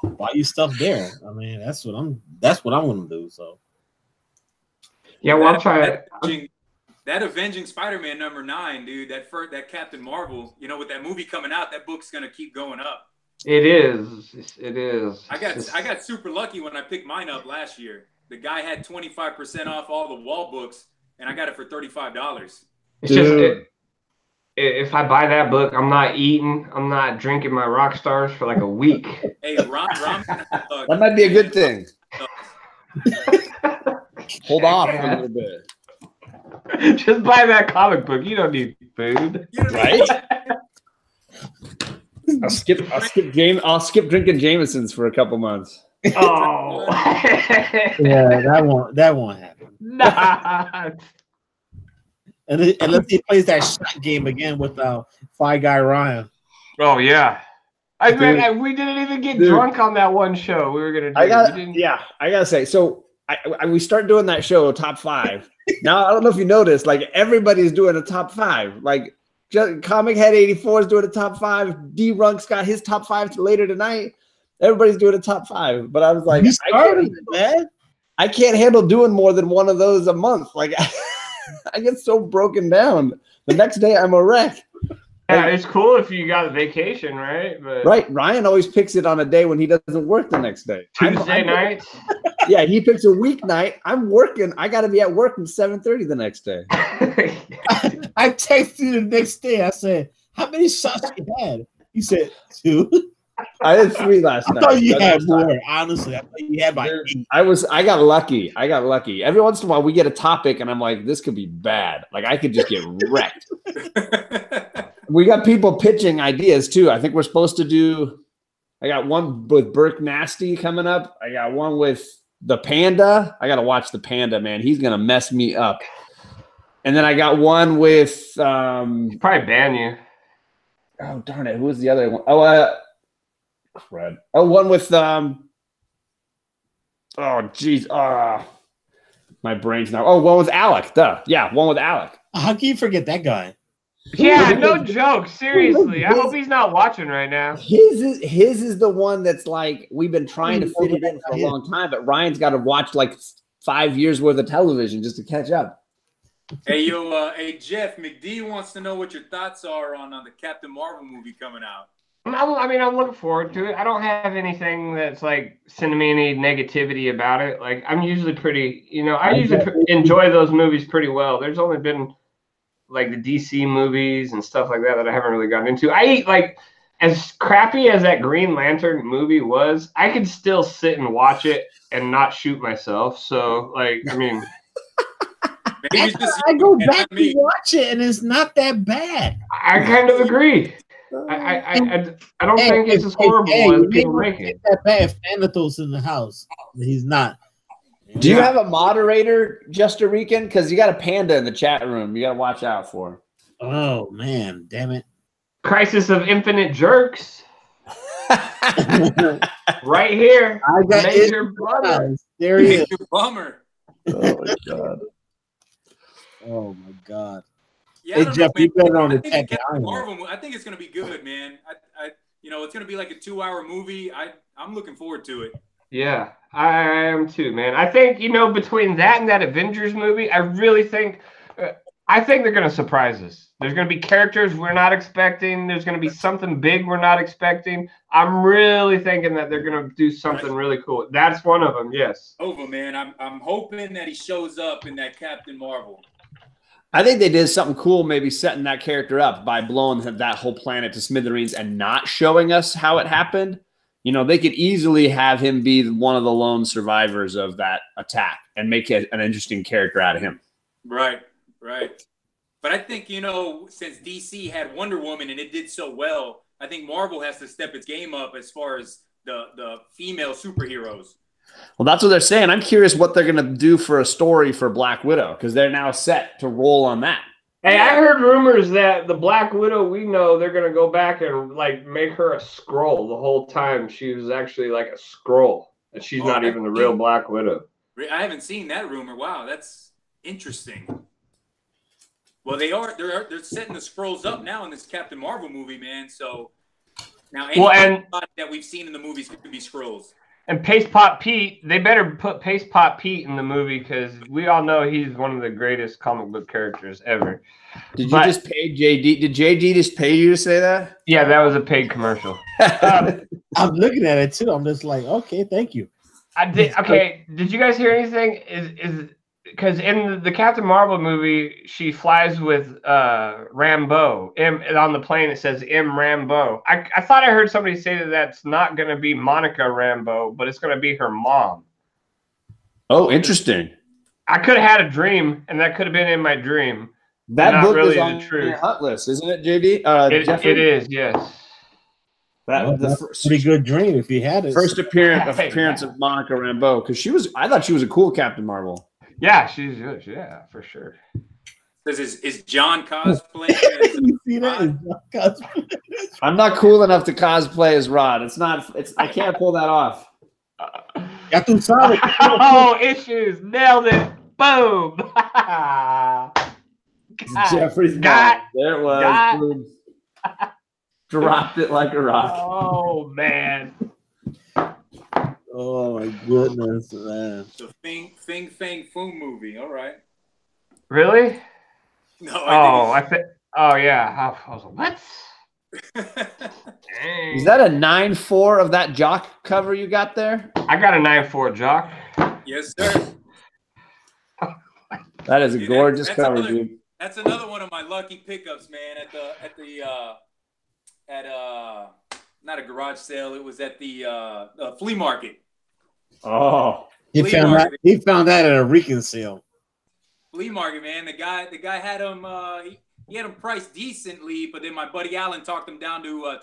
[SPEAKER 1] buy your stuff there. I mean, that's what I'm gonna do. So,
[SPEAKER 2] yeah, well, I'll try it.
[SPEAKER 3] That Avenging Spider-Man #9, dude. That Captain Marvel. With that movie coming out, that book's gonna keep going up.
[SPEAKER 2] It is.
[SPEAKER 3] I got super lucky when I picked mine up last year. The guy had 25% off all the wall books, and I got it for $35.
[SPEAKER 2] It's just if I buy that book, I'm not eating. I'm not drinking my rock stars for like a week.
[SPEAKER 3] Hey, Ron
[SPEAKER 4] that might be a good thing. Hold off a little bit.
[SPEAKER 2] Just buy that comic book. You don't need food,
[SPEAKER 4] right? I'll skip drinking Jamesons for a couple months.
[SPEAKER 2] Oh,
[SPEAKER 1] yeah, that won't happen.
[SPEAKER 2] Nah.
[SPEAKER 1] Unless he plays that shot game again with Fi Guy Ryan.
[SPEAKER 2] Oh yeah, we didn't even get drunk on that one show we were gonna do.
[SPEAKER 4] I gotta say, so we start doing that show top 5. Now I don't know if you noticed, like everybody's doing a top 5, like. Comic Head 84 is doing a top 5. D-Runk's got his top 5 later tonight. Everybody's doing a top 5. But I was like, I can't handle doing more than one of those a month. Like, I get so broken down. The next day, I'm a wreck.
[SPEAKER 2] Yeah, it's cool if you got a vacation, right? But
[SPEAKER 4] right. Ryan always picks it on a day when he doesn't work the next day.
[SPEAKER 2] Tuesday night?
[SPEAKER 4] Yeah, he picks a weeknight. I'm working. I got to be at work at 7:30 the next day.
[SPEAKER 1] I texted you the next day. I said, "How many shots you had?" You said 2.
[SPEAKER 4] I had 3 last night.
[SPEAKER 1] I thought you had more. Honestly, I thought you had like 8.
[SPEAKER 4] I got lucky. Every once in a while, we get a topic, and I'm like, "This could be bad. Like, I could just get wrecked." We got people pitching ideas too. I think we're supposed to do. I got one with Burke Nasty coming up. I got one with the Panda. I got to watch the Panda, man. He's gonna mess me up. And then I got one with
[SPEAKER 2] probably ban you.
[SPEAKER 4] Oh darn it! Who was the other one? Oh, crud. Oh, one with oh geez. My brain's now. Oh, one with Alec. Duh. Yeah, one with Alec.
[SPEAKER 1] How can you forget that guy?
[SPEAKER 2] Yeah, no joke. Seriously, I hope he's not watching right now.
[SPEAKER 4] His is the one that's like we've been trying to fit it in for a long time, but Ryan's got to watch like 5 years worth of television just to catch up.
[SPEAKER 3] Hey Jeff McD wants to know what your thoughts are on the Captain Marvel movie coming out.
[SPEAKER 2] I'm looking forward to it. I don't have anything that's like sending me any negativity about it. Like I'm usually pretty, I usually enjoy those movies pretty well. There's only been like the DC movies and stuff like that I haven't really gotten into. Like as crappy as that Green Lantern movie was, I could still sit and watch it and not shoot myself. So like, I mean,
[SPEAKER 1] I go back to watch it and it's not that bad.
[SPEAKER 2] I kind of agree. I don't think it's as horrible as people make it.
[SPEAKER 1] That bad if Thanatos in the house. He's not.
[SPEAKER 4] Do you have a moderator, Justa Rican? Because you got a panda in the chat room. You got to watch out for.
[SPEAKER 1] Oh man, damn it!
[SPEAKER 2] Crisis of Infinite Jerks. Right here.
[SPEAKER 1] I got Major Bummer. There he is.
[SPEAKER 3] Bummer.
[SPEAKER 4] Oh my god.
[SPEAKER 1] Oh my god.
[SPEAKER 3] Yeah,
[SPEAKER 1] hey Jeff, you better on the
[SPEAKER 3] tech. I think it's gonna be good, man. It's gonna be like a 2-hour movie. I'm looking forward to it.
[SPEAKER 2] Yeah, I am too, man. I think between that and that Avengers movie, I really think they're gonna surprise us. There's gonna be characters we're not expecting. There's gonna be something big we're not expecting. I'm really thinking that they're gonna do something really cool. That's one of them. Yes.
[SPEAKER 3] Over, man. I'm hoping that he shows up in that Captain Marvel.
[SPEAKER 4] I think they did something cool, maybe setting that character up by blowing that whole planet to smithereens and not showing us how it happened. They could easily have him be one of the lone survivors of that attack and make an interesting character out of him.
[SPEAKER 3] Right. But I think, since DC had Wonder Woman and it did so well, I think Marvel has to step its game up as far as the female superheroes.
[SPEAKER 4] Well, that's what they're saying. I'm curious what they're going to do for a story for Black Widow because they're now set to roll on that.
[SPEAKER 2] Hey, I heard rumors that the Black Widow we know, they're going to go back and like make her a Skrull the whole time. She was actually like a Skrull, and she's not even the real Black Widow.
[SPEAKER 3] I haven't seen that rumor. Wow, that's interesting. Well, they're setting the Skrulls up now in this Captain Marvel movie, man. So now anything that we've seen in the movies could be Skrulls.
[SPEAKER 2] And Paste Pot Pete, they better put Paste Pot Pete in the movie because we all know he's one of the greatest comic book characters ever.
[SPEAKER 4] Did you just pay JD? Did JD just pay you to say that?
[SPEAKER 2] Yeah, that was a paid commercial.
[SPEAKER 1] I'm looking at it too. I'm just like, okay, thank you.
[SPEAKER 2] Okay, did you guys hear anything? Is because in the Captain Marvel movie, she flies with Rambeau. And on the plane, it says M. Rambeau. I thought I heard somebody say that that's not going to be Monica Rambeau, but it's going to be her mom.
[SPEAKER 4] Oh, interesting.
[SPEAKER 2] I could have had a dream, and that could have been in my dream.
[SPEAKER 4] That book really is on your hunt list, isn't it, JD?
[SPEAKER 2] It is, yes.
[SPEAKER 1] That's a pretty good dream if you had it.
[SPEAKER 4] First appearance of Monica Rambeau, because I thought she was a cool Captain Marvel.
[SPEAKER 2] Yeah, she's good. Yeah, for sure.
[SPEAKER 3] Is John cosplaying?
[SPEAKER 1] You see that?
[SPEAKER 4] I'm not cool enough to cosplay as Rod. I can't pull that off.
[SPEAKER 2] Oh, issues. Nailed it. Boom.
[SPEAKER 4] Jeffrey's
[SPEAKER 2] got.
[SPEAKER 4] There it was. Dropped it like a rock.
[SPEAKER 2] Oh, man.
[SPEAKER 1] Oh my goodness, man!
[SPEAKER 3] The Fing Fang Foom movie. All right.
[SPEAKER 2] Really?
[SPEAKER 3] No.
[SPEAKER 2] Oh yeah. I was like, what?
[SPEAKER 4] Is that a 9.4 of that Jock cover you got there?
[SPEAKER 2] I got a 9.4 Jock.
[SPEAKER 3] Yes, sir.
[SPEAKER 4] That is a gorgeous cover, dude.
[SPEAKER 3] That's another one of my lucky pickups, man. At not a garage sale. It was at the flea market.
[SPEAKER 4] Oh,
[SPEAKER 1] he found that at a Rican sale.
[SPEAKER 3] Flea market, man. The guy had him. He had him priced decently, but then my buddy Alan talked him down to $20.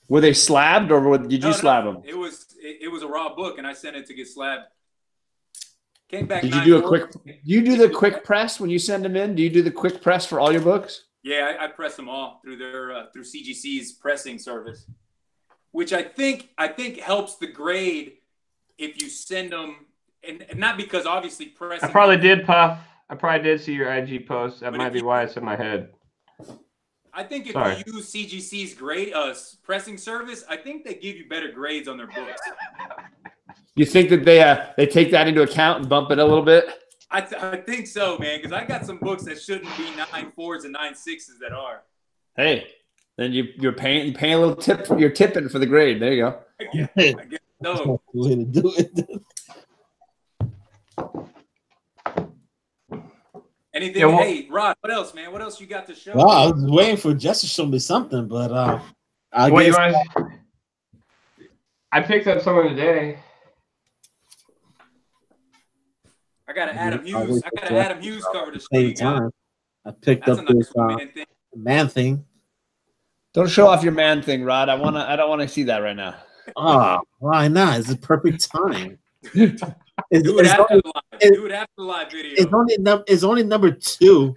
[SPEAKER 4] Were they slabbed, or did you slab them?
[SPEAKER 3] It was a raw book, and I sent it to get slabbed. Came back.
[SPEAKER 4] Did you do a quick? Do you do the quick press when you send them in? Do you do the quick press for all your books?
[SPEAKER 3] Yeah, I press them all through through CGC's pressing service, which I think helps the grade if you send them, and not because obviously pressing.
[SPEAKER 2] I probably did, Puff. I probably did see your IG post. That might be why it's in my head.
[SPEAKER 3] I think if you use CGC's grade pressing service, I think they give you better grades on their books.
[SPEAKER 4] You think that they take that into account and bump it a little bit?
[SPEAKER 3] I think so, man, because I got some books that shouldn't be 9.4s and 9.6s that are.
[SPEAKER 4] Hey, Then you're paying a little tip. You're tipping for the grade. There you go.
[SPEAKER 3] I guess so.
[SPEAKER 1] Way to do it.
[SPEAKER 3] Anything? Yeah, well, hey, Rod, what else, man? What else you got to show?
[SPEAKER 1] Well, I was waiting for Jess to show me something, but I guess
[SPEAKER 2] I picked up someone today.
[SPEAKER 3] I got an Adam Hughes. I got an Adam Hughes cover to show you guys.
[SPEAKER 1] I picked up this man thing.
[SPEAKER 4] Don't show off your man thing, Rod. I don't want to see that right now.
[SPEAKER 1] Oh, why not? It's the perfect time.
[SPEAKER 3] Do it after the live video.
[SPEAKER 1] It's only number 2.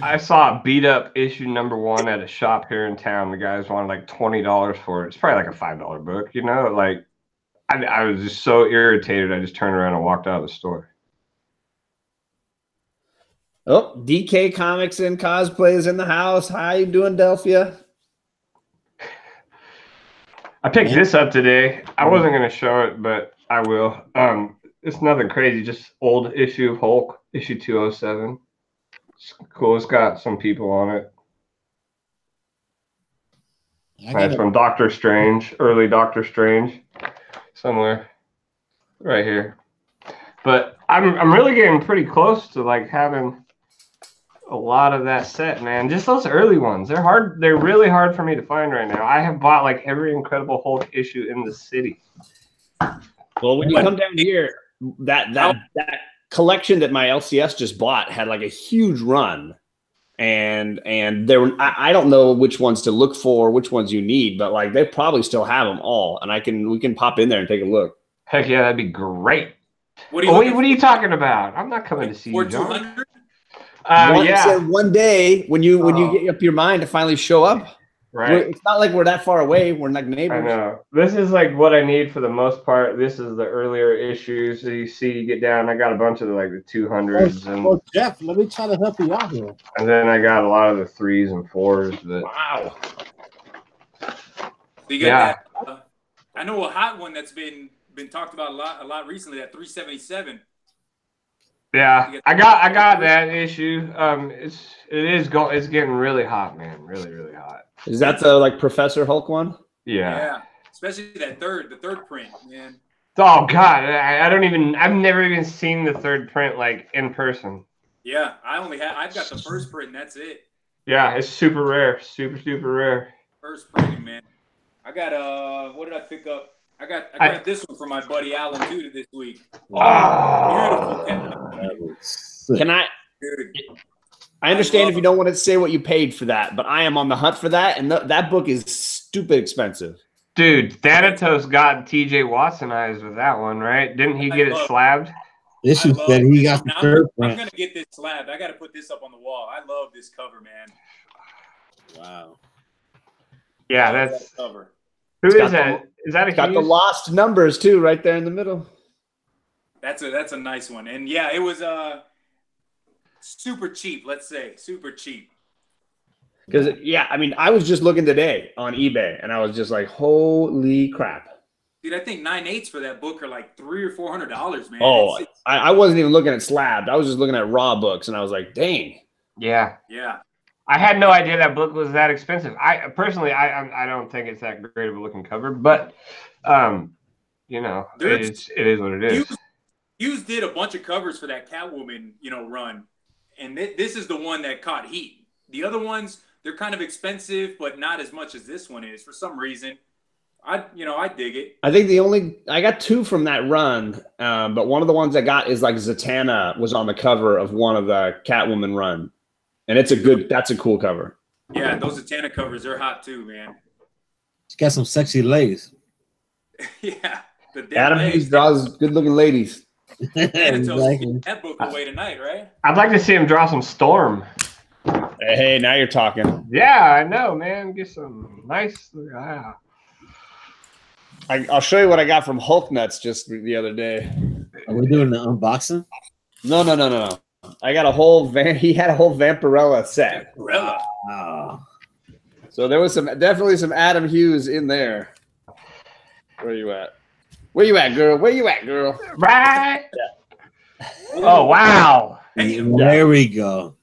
[SPEAKER 2] I saw beat up issue number 1 at a shop here in town. The guys wanted like $20 for it. It's probably like a $5 book, you know. Like I was just so irritated. I just turned around and walked out of the store.
[SPEAKER 4] Oh, DK Comics and Cosplay is in the house. How you doing, Delphia?
[SPEAKER 2] I picked this up today. I wasn't going to show it, but I will. It's nothing crazy, just old issue of Hulk, issue 207. It's cool. It's got some people on it. It's from Doctor Strange, early Doctor Strange, somewhere right here. But I'm really getting pretty close to like having a lot of that set, man. Just those early ones. They're hard. They're really hard for me to find right now. I have bought like every Incredible Hulk issue in the city.
[SPEAKER 4] Well, when you come down here, that collection that my LCS just bought had like a huge run, and there were, I don't know which ones to look for, which ones you need, but like they probably still have them all, and we can pop in there and take a look.
[SPEAKER 2] Heck yeah, that'd be great. What are you talking about? I'm not coming to see you, John.
[SPEAKER 4] One day when you get up your mind to finally show up, right? It's not like we're that far away. We're like neighbors.
[SPEAKER 2] I know. This is like what I need for the most part. This is the earlier issues. So you see, you get down. I got a bunch of the 200s.
[SPEAKER 1] Well, Jeff, let me try to help you out here.
[SPEAKER 2] And then I got a lot of the 3s and 4s.
[SPEAKER 3] Wow. So you got that. I know a hot one that's been talked about a lot recently. That 377.
[SPEAKER 2] Yeah, I got that issue. It's getting really hot, man. Really, really hot.
[SPEAKER 4] Is that the Professor Hulk one?
[SPEAKER 3] Yeah. Especially the third print, man.
[SPEAKER 2] Oh God, I've never even seen the third print in person.
[SPEAKER 3] Yeah, I've got the first print and that's it.
[SPEAKER 2] Yeah, it's super rare. Super, super rare.
[SPEAKER 3] First printing, man. I got what did I pick up? I got this one for my buddy Alan too this week.
[SPEAKER 2] Wow.
[SPEAKER 3] Beautiful.
[SPEAKER 4] Can I? Dude, I understand if you don't want to say what you paid for that, but I am on the hunt for that, and that book is stupid expensive.
[SPEAKER 2] Dude, Thanatos got T.J. Watsonized with that one, right? Didn't he get it slabbed?
[SPEAKER 1] This is that he got the third
[SPEAKER 3] print. I'm gonna get this slabbed. I got to put this up on the wall. I love this cover, man.
[SPEAKER 1] Wow.
[SPEAKER 2] Yeah, that's that cover. Who is that? Is that a
[SPEAKER 4] got the lost numbers too, right there in the middle?
[SPEAKER 3] That's a nice one, and yeah, it was super cheap. Let's say super cheap.
[SPEAKER 4] Because I was just looking today on eBay, and I was just like, holy crap!
[SPEAKER 3] Dude, I think 9/8 for that book are like $300 or $400, man.
[SPEAKER 4] Oh, I wasn't even looking at slabbed. I was just looking at raw books, and I was like, dang.
[SPEAKER 2] Yeah.
[SPEAKER 3] Yeah.
[SPEAKER 2] I had no idea that book was that expensive. I personally don't think it's that great of a looking cover, but it is what it is.
[SPEAKER 3] Hughes did a bunch of covers for that Catwoman, run, and this is the one that caught heat. The other ones, they're kind of expensive, but not as much as this one is for some reason. I dig it.
[SPEAKER 4] I think I got 2 from that run, but one of the ones I got is Zatanna was on the cover of one of the Catwoman run. And that's a cool cover.
[SPEAKER 3] Yeah, those Zatanna covers, they're hot too, man.
[SPEAKER 1] She's got some sexy legs.
[SPEAKER 3] Yeah.
[SPEAKER 4] Adam Hughes draws good-looking ladies.
[SPEAKER 3] Exactly. That book away tonight, right?
[SPEAKER 2] I'd like to see him draw some Storm.
[SPEAKER 4] Hey, now you're talking.
[SPEAKER 2] Yeah, I know, man. Get some nice. Wow.
[SPEAKER 4] I'll show you what I got from Hulk Nuts just the other day.
[SPEAKER 1] Are we doing the unboxing?
[SPEAKER 4] No. I got he had a whole Vampirella set.
[SPEAKER 3] Vampirella.
[SPEAKER 1] Wow.
[SPEAKER 4] So there was definitely some Adam Hughes in there. Where you at? Where you at, girl?
[SPEAKER 2] Right. Yeah. Oh wow.
[SPEAKER 1] There we go.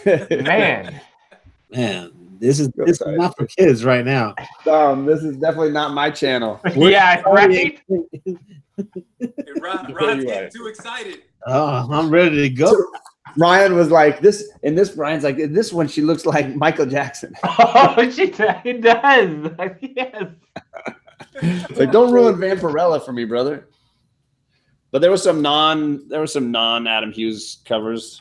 [SPEAKER 2] Man.
[SPEAKER 1] Man, this is not for kids right now.
[SPEAKER 4] This is definitely not my channel.
[SPEAKER 2] Yeah, right.
[SPEAKER 3] Ron's getting too excited.
[SPEAKER 1] Oh, I'm ready to go.
[SPEAKER 4] Ryan was like, this, and this, Ryan's like, in this one, she looks like Michael Jackson.
[SPEAKER 2] Oh, it does. Yes.
[SPEAKER 4] It's like, don't ruin Vampirella for me, brother. But there was some non Adam Hughes covers.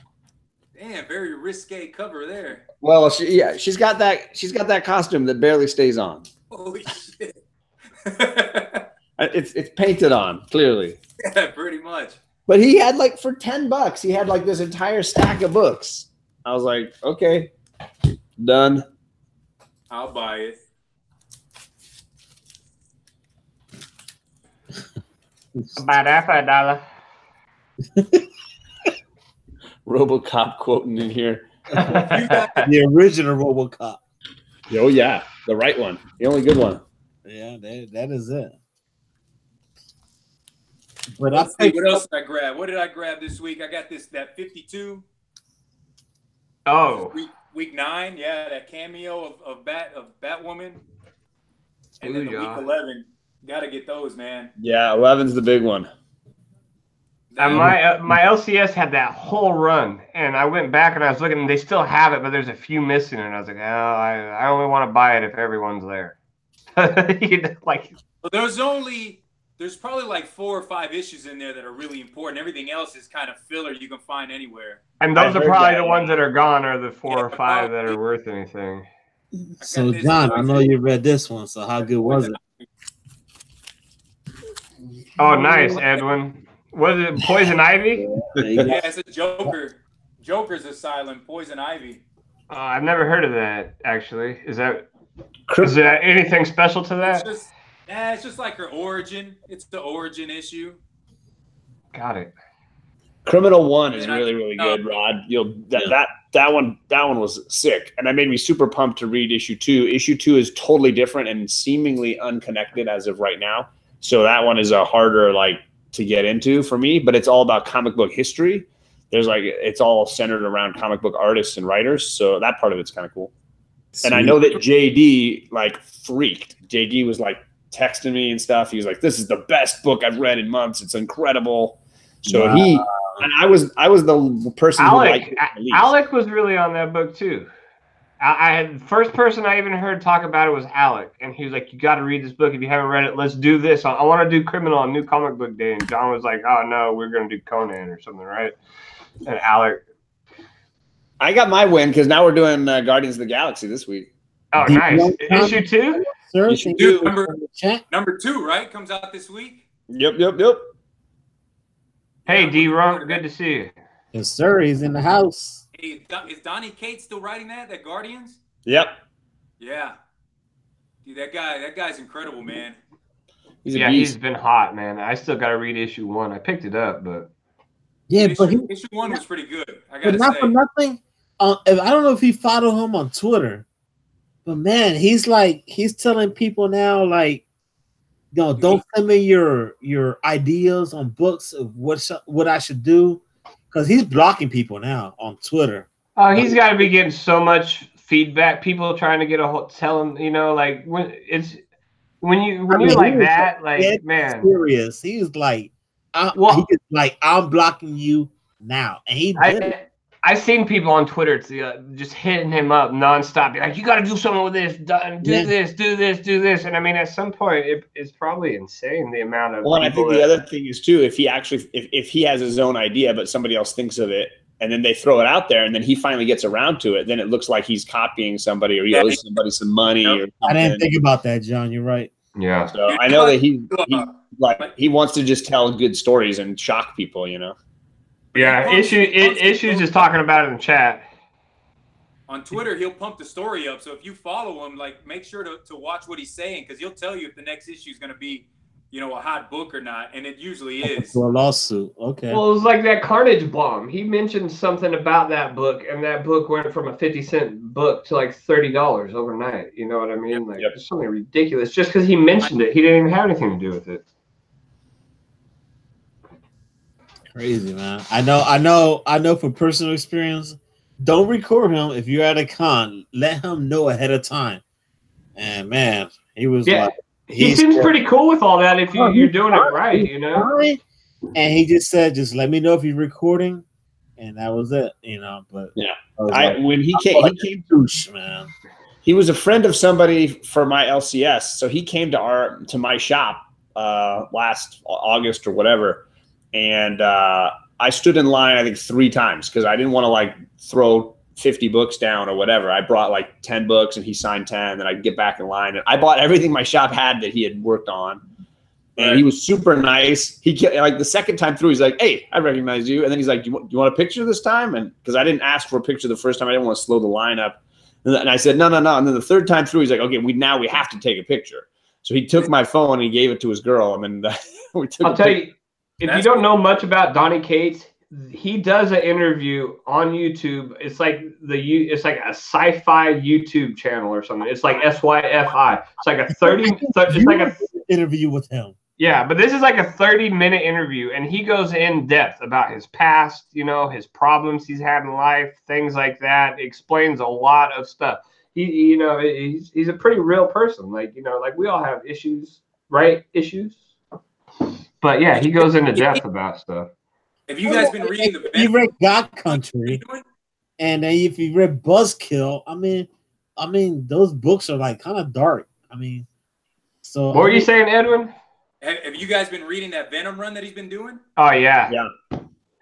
[SPEAKER 3] Damn, very risque cover there.
[SPEAKER 4] Well, she's got that costume that barely stays on.
[SPEAKER 3] Holy shit.
[SPEAKER 4] It's painted on, clearly.
[SPEAKER 3] Yeah, pretty much.
[SPEAKER 4] But he had like for $10, he had like this entire stack of books. I was like, okay, done.
[SPEAKER 3] I'll buy it.
[SPEAKER 2] Buy that for $1.
[SPEAKER 4] RoboCop quoting in here.
[SPEAKER 1] The original RoboCop.
[SPEAKER 4] Oh yeah, the right one, the only good one.
[SPEAKER 1] Yeah, that is it.
[SPEAKER 3] But what else did I grab? What did I grab this week? I got that 52.
[SPEAKER 2] Oh,
[SPEAKER 3] week 9. Yeah, that cameo of Batwoman. And then the
[SPEAKER 2] yeah.
[SPEAKER 3] week 11. Got to get those, man.
[SPEAKER 4] Yeah, 11's the big one.
[SPEAKER 2] And my LCS had that whole run, and I went back and I was looking, and they still have it, but there's a few missing, and I was like, oh, I only want to buy it if everyone's there.
[SPEAKER 3] Well, there's probably like 4 or 5 issues in there that are really important. Everything else is kind of filler you can find anywhere.
[SPEAKER 2] And those are probably the ones that are gone, or the 4 or 5 that are worth anything.
[SPEAKER 1] So, John, I know you read this one, so how good was it?
[SPEAKER 2] Oh, nice, Edwin. Was it Poison Ivy?
[SPEAKER 3] Yeah, it's a Joker's Asylum, Poison Ivy.
[SPEAKER 2] I've never heard of that, actually. Is there anything special to that?
[SPEAKER 3] It's just like her origin. It's the origin issue.
[SPEAKER 2] Got it.
[SPEAKER 4] Criminal 1 is really, really good, Rod. That one was sick, and that made me super pumped to read issue 2. Issue 2 is totally different and seemingly unconnected as of right now. So that one is a harder to get into for me, but it's all about comic book history. It's all centered around comic book artists and writers. So that part of it's kind of cool. Sweet. And I know that JD freaked. JD was texting me and stuff. He was like, "This is the best book I've read in months. It's incredible." So wow. I was the person who liked it the least.
[SPEAKER 2] Alec was really on that book too. The first person I even heard talk about it was Alec, and he was like, "You got to read this book. If you haven't read it, let's do this. I want to do Criminal on New Comic Book Day." And John was like, "Oh no, we're going to do Conan or something, right?" And Alec,
[SPEAKER 3] I got my win because now we're doing Guardians of the Galaxy this week.
[SPEAKER 2] Oh, nice. Issue 2?
[SPEAKER 1] Sir,
[SPEAKER 3] Issue 2, number 2, right? Comes out this week.
[SPEAKER 4] Yep.
[SPEAKER 2] Hey, D-Ron, good to see you.
[SPEAKER 1] Yes, sir. He's in the house.
[SPEAKER 3] Hey, is Donnie Cates still writing that Guardians?
[SPEAKER 4] Yep.
[SPEAKER 3] Yeah. Dude, that guy's incredible, man.
[SPEAKER 2] He's been hot, man. I still got to read issue 1. I picked it up, but
[SPEAKER 3] issue 1 was pretty good. I got to say.
[SPEAKER 1] Not for nothing. I don't know if he followed him on Twitter, but man, he's telling people now don't send me your ideas on books of what I should do. Because he's blocking people now on Twitter.
[SPEAKER 2] Oh, he's got to be getting so much feedback. People trying to get tell him, when you're like that, man.
[SPEAKER 1] Serious. He's like, I'm blocking you now, and he did it.
[SPEAKER 2] I've seen people on Twitter just hitting him up nonstop. Like, you got to do something with this. Do this. And I mean, at some point, it's probably insane the amount of.
[SPEAKER 4] Well, and I think the other thing is too, if he has his own idea, but somebody else thinks of it, and then they throw it out there, and then he finally gets around to it, then it looks like he's copying somebody, or he owes somebody some money. Or something.
[SPEAKER 1] I didn't think about that, John. You're right.
[SPEAKER 2] Yeah.
[SPEAKER 4] So I know that he wants to just tell good stories and shock people,
[SPEAKER 2] Yeah, Issues is talking about it in chat.
[SPEAKER 3] On Twitter, he'll pump the story up. So if you follow him, make sure to watch what he's saying, because he'll tell you if the next issue is going to be, a hot book or not, and it usually is.
[SPEAKER 1] For a lawsuit, okay.
[SPEAKER 2] Well, it was like that Carnage Bomb. He mentioned something about that book, and that book went from a 50-cent book to $30 overnight. You know what I mean? It's something ridiculous. Just because he mentioned it, he didn't even have anything to do with it.
[SPEAKER 1] Crazy, man. I know from personal experience, don't record him if you're at a con. Let him know ahead of time. And man, he was like,
[SPEAKER 2] he seems pretty cool with all that. If you're doing it right, you know.
[SPEAKER 1] And he just said, "Just let me know if you're recording," and that was it, you know. But
[SPEAKER 4] yeah,
[SPEAKER 1] when he came douche, man.
[SPEAKER 4] He was a friend of somebody for my LCS, so he came to my shop last August or whatever, and I stood in line I think 3 times because I didn't want to like throw 50 books down or whatever. I brought like 10 books and he signed 10, then I'd get back in line, and I bought everything my shop had that he had worked on. And he was super nice. He like the second time through, he's like, "Hey, I recognize you." And then he's like, "Do you want a picture this time?" And because I didn't ask for a picture the first time, I didn't want to slow the line up. And I said, no. And then the third time through, he's like, "Okay, we have to take a picture." So he took my phone and he gave it to his girl. And then we took.
[SPEAKER 2] I'll tell you, if you don't know much about Donnie Cates, he does an interview on YouTube. It's like it's like a sci-fi YouTube channel or something. It's like SYFI. It's like a 30. It's like a
[SPEAKER 1] interview with him.
[SPEAKER 2] Yeah, but this is like a 30-minute interview, and he goes in depth about his past, you know, his problems he's had in life, things like that. Explains a lot of stuff. You know, he's a pretty real person. Like, you know, like we all have issues, right? Issues. But yeah, he goes into depth about stuff.
[SPEAKER 3] Have you guys been reading the?
[SPEAKER 1] You read God Country, and then if you read Buzzkill, I mean, those books are like kind of dark. I mean, so
[SPEAKER 2] what were you saying, Edwin?
[SPEAKER 3] Have you guys been reading that Venom run that he's been doing?
[SPEAKER 2] Oh yeah,
[SPEAKER 4] yeah.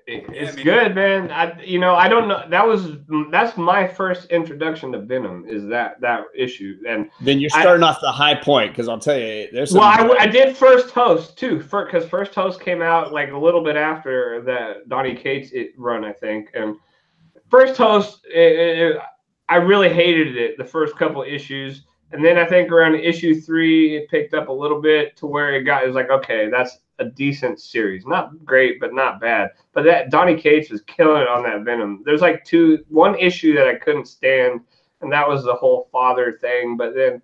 [SPEAKER 2] It's good, man. I don't know. That's my first introduction to Venom. Is that issue? And
[SPEAKER 4] then you're starting off the high point because I'll tell you, there's.
[SPEAKER 2] I did First Host too, because First Host came out like a little bit after the Donnie Cates run, I think. And First Host, I really hated it the first couple issues. And then I think around issue 3, it picked up a little bit to where it was like, okay, that's a decent series. Not great, but not bad. But that Donnie Cates was killing it on that Venom. There's like one issue that I couldn't stand, and that was the whole father thing. But then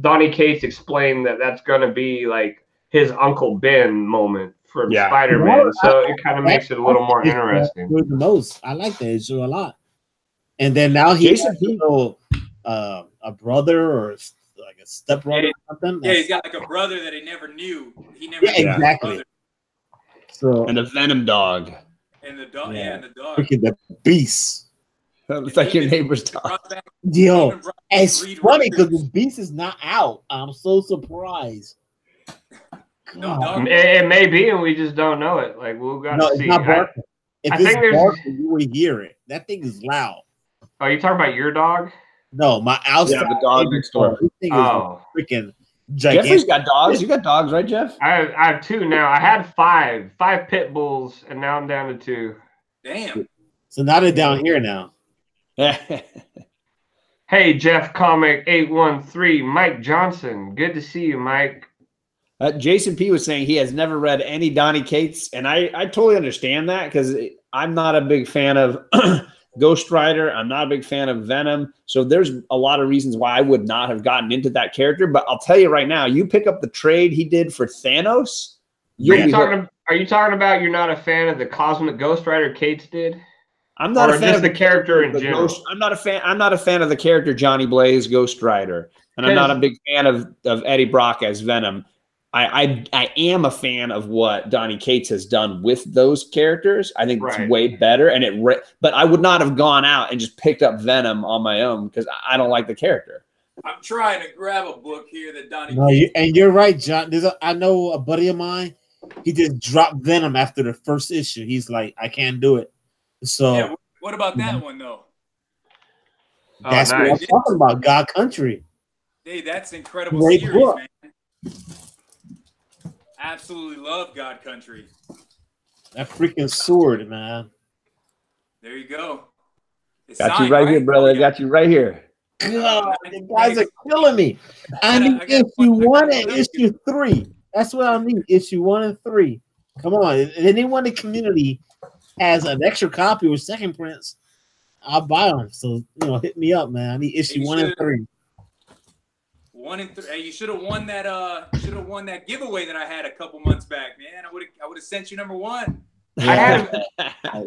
[SPEAKER 2] Donnie Cates explained that that's going to be like his Uncle Ben moment from Spider-Man. So it kind of makes it a little more interesting.
[SPEAKER 1] The most. I like that issue a lot. And then now he's a brother or like a stepbrother or something.
[SPEAKER 3] Yeah, he's got like a brother that he never knew. He never
[SPEAKER 1] knew exactly. So
[SPEAKER 4] and a Venom dog.
[SPEAKER 3] And the dog, and the dog.
[SPEAKER 1] Look at the beast.
[SPEAKER 4] It's like your neighbor's dog.
[SPEAKER 1] Yo, it's funny because the beast is not out. I'm so surprised.
[SPEAKER 2] It may be, and we just don't know it. Like we'll got to see.
[SPEAKER 1] It's not barking. If it's barking, you will hear it. That thing is loud.
[SPEAKER 2] Oh, you talking about your dog?
[SPEAKER 1] No, my outside.
[SPEAKER 4] Yeah, the dog next door.
[SPEAKER 1] This thing is freaking gigantic.
[SPEAKER 4] Jeffrey's got dogs. You got dogs, right, Jeff?
[SPEAKER 2] I have 2 now. I had 5 pit bulls, and now I'm down to 2.
[SPEAKER 3] Damn.
[SPEAKER 1] So now they're down here now.
[SPEAKER 2] Hey, Jeff Comic 813, Mike Johnson. Good to see you, Mike.
[SPEAKER 4] Jason P was saying he has never read any Donnie Cates, and I totally understand that because I'm not a big fan of Ghost Rider. I'm not a big fan of Venom. So there's a lot of reasons why I would not have gotten into that character. But I'll tell you right now, you pick up the trade he did for Thanos.
[SPEAKER 2] Are you talking about you're not a fan of the Cosmic Ghost Rider Cates did?
[SPEAKER 4] I'm not a fan of
[SPEAKER 2] the character in general.
[SPEAKER 4] I'm not a fan of the character Johnny Blaze, Ghost Rider, and I'm not a big fan of Eddie Brock as Venom. I am a fan of what Donnie Cates has done with those characters. I think it's way better, but I would not have gone out and just picked up Venom on my own because I don't like the character.
[SPEAKER 3] I'm trying to grab a book here that Donnie.
[SPEAKER 1] No, and you're right, John. I know a buddy of mine. He just dropped Venom after the first issue. He's like, I can't do it. So
[SPEAKER 3] yeah, what about that one though?
[SPEAKER 1] That's what I'm talking about. God Country.
[SPEAKER 3] Hey, that's an incredible series, man. Absolutely love God Country.
[SPEAKER 1] That freaking sword, man.
[SPEAKER 3] There you go.
[SPEAKER 4] It's got you right here, brother. I got you right here.
[SPEAKER 1] God, the guys are killing me. I need issue 1 and issue 3. That's what I need. Issue 1 and 3. Come on. If anyone in the community has an extra copy or second prints, I'll buy them. So hit me up, man. I need issue 1 and 3.
[SPEAKER 3] 1 and 3. Hey, you should have won that. Should have won that giveaway that I had a couple months back, man. I would have sent you number 1.
[SPEAKER 2] I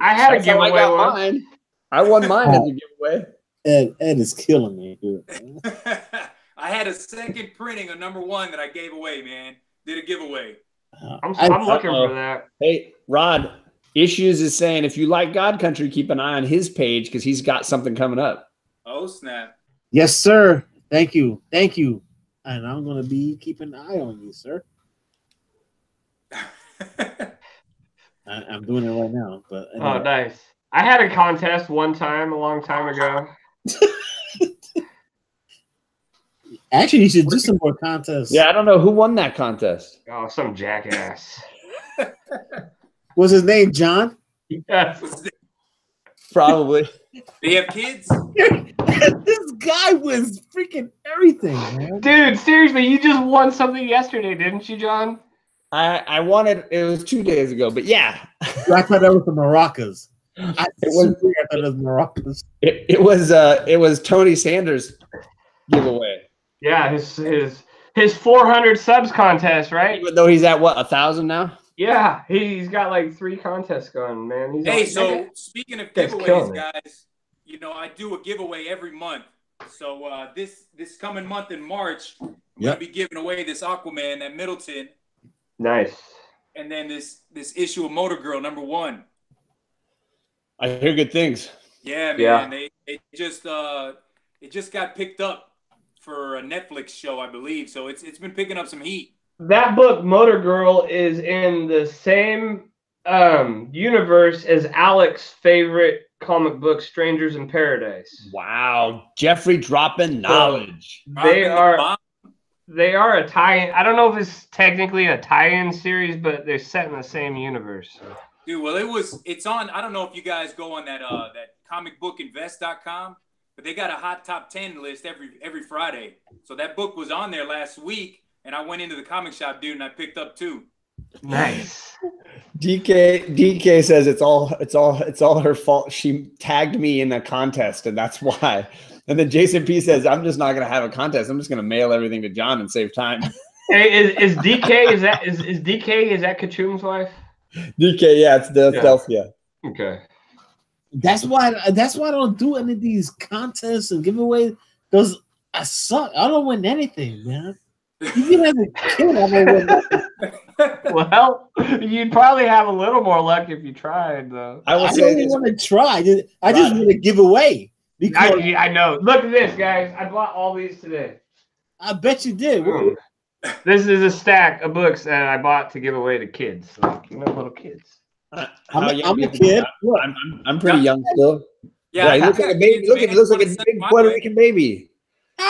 [SPEAKER 2] had a giveaway one.
[SPEAKER 4] I won mine as a giveaway.
[SPEAKER 1] Ed is killing me, dude.
[SPEAKER 3] I had a second printing of #1 that I gave away, man. Did a giveaway.
[SPEAKER 2] I'm looking for that.
[SPEAKER 4] Hey, Rod, Issues is saying if you like God Country, keep an eye on his page because he's got something coming up.
[SPEAKER 3] Oh, snap.
[SPEAKER 1] Yes, sir. Thank you. Thank you. And I'm going to be keeping an eye on you, sir. I'm doing it right now. But anyway.
[SPEAKER 2] Oh, nice. I had a contest one time a long time ago.
[SPEAKER 1] Actually, you should do some more contests.
[SPEAKER 4] Yeah, I don't know who won that contest.
[SPEAKER 2] Oh, some jackass.
[SPEAKER 1] Was his name John?
[SPEAKER 2] Yes.
[SPEAKER 4] Probably.
[SPEAKER 3] They have kids?
[SPEAKER 1] This guy wins freaking everything, man.
[SPEAKER 2] Dude, seriously, you just won something yesterday, didn't you, John?
[SPEAKER 4] I won it. It was 2 days ago, but yeah.
[SPEAKER 1] I thought that was the maracas. I thought it was maracas.
[SPEAKER 4] It was Tony Sanders' giveaway.
[SPEAKER 2] Yeah, his 400 subs contest, right?
[SPEAKER 4] Even though he's at what, 1,000 now?
[SPEAKER 2] Yeah, he's got like 3 contests going, man.
[SPEAKER 3] So speaking of giveaways, guys, you know I do a giveaway every month. So this coming month in March, I'm gonna be giving away this Aquaman at Middleton.
[SPEAKER 2] Nice.
[SPEAKER 3] And then this issue of Motor Girl #1.
[SPEAKER 4] I hear good things.
[SPEAKER 3] Yeah, man. Yeah. It just got picked up for a Netflix show, I believe. So it's been picking up some heat.
[SPEAKER 2] That book, Motor Girl, is in the same universe as Alex's favorite comic book, Strangers in Paradise.
[SPEAKER 4] Wow, Jeffrey dropping knowledge.
[SPEAKER 2] They are a tie-in. I don't know if it's technically a tie-in series, but they're set in the same universe.
[SPEAKER 3] Dude, well, it's on. I don't know if you guys go on that comicbookinvest.com, but they got a hot top 10 list every Friday. So that book was on there last week, and I went into the comic shop, dude, and I picked up 2.
[SPEAKER 2] Nice.
[SPEAKER 4] DK says it's all her fault. She tagged me in a contest, and that's why. And then Jason P says, I'm just not gonna have a contest. I'm just gonna mail everything to John and save time.
[SPEAKER 2] Hey, is DK is that Kachum's wife?
[SPEAKER 4] DK, yeah, it's Delphia.
[SPEAKER 2] Okay.
[SPEAKER 1] That's why I don't do any of these contests and giveaways because I suck. I don't win anything, man. Even as a kid, I don't win nothing.
[SPEAKER 2] Well, you'd probably have a little more luck if you tried, though.
[SPEAKER 1] I don't want to try. I just want to give away. Because
[SPEAKER 2] I know. Look at this, guys. I bought all these today.
[SPEAKER 1] I bet you did.
[SPEAKER 2] This is a stack of books that I bought to give away to kids, like little kids.
[SPEAKER 1] I'm a kid.
[SPEAKER 4] I'm pretty young still.
[SPEAKER 3] Yeah,
[SPEAKER 4] he looks like a baby. He looks like a big Puerto Rican baby.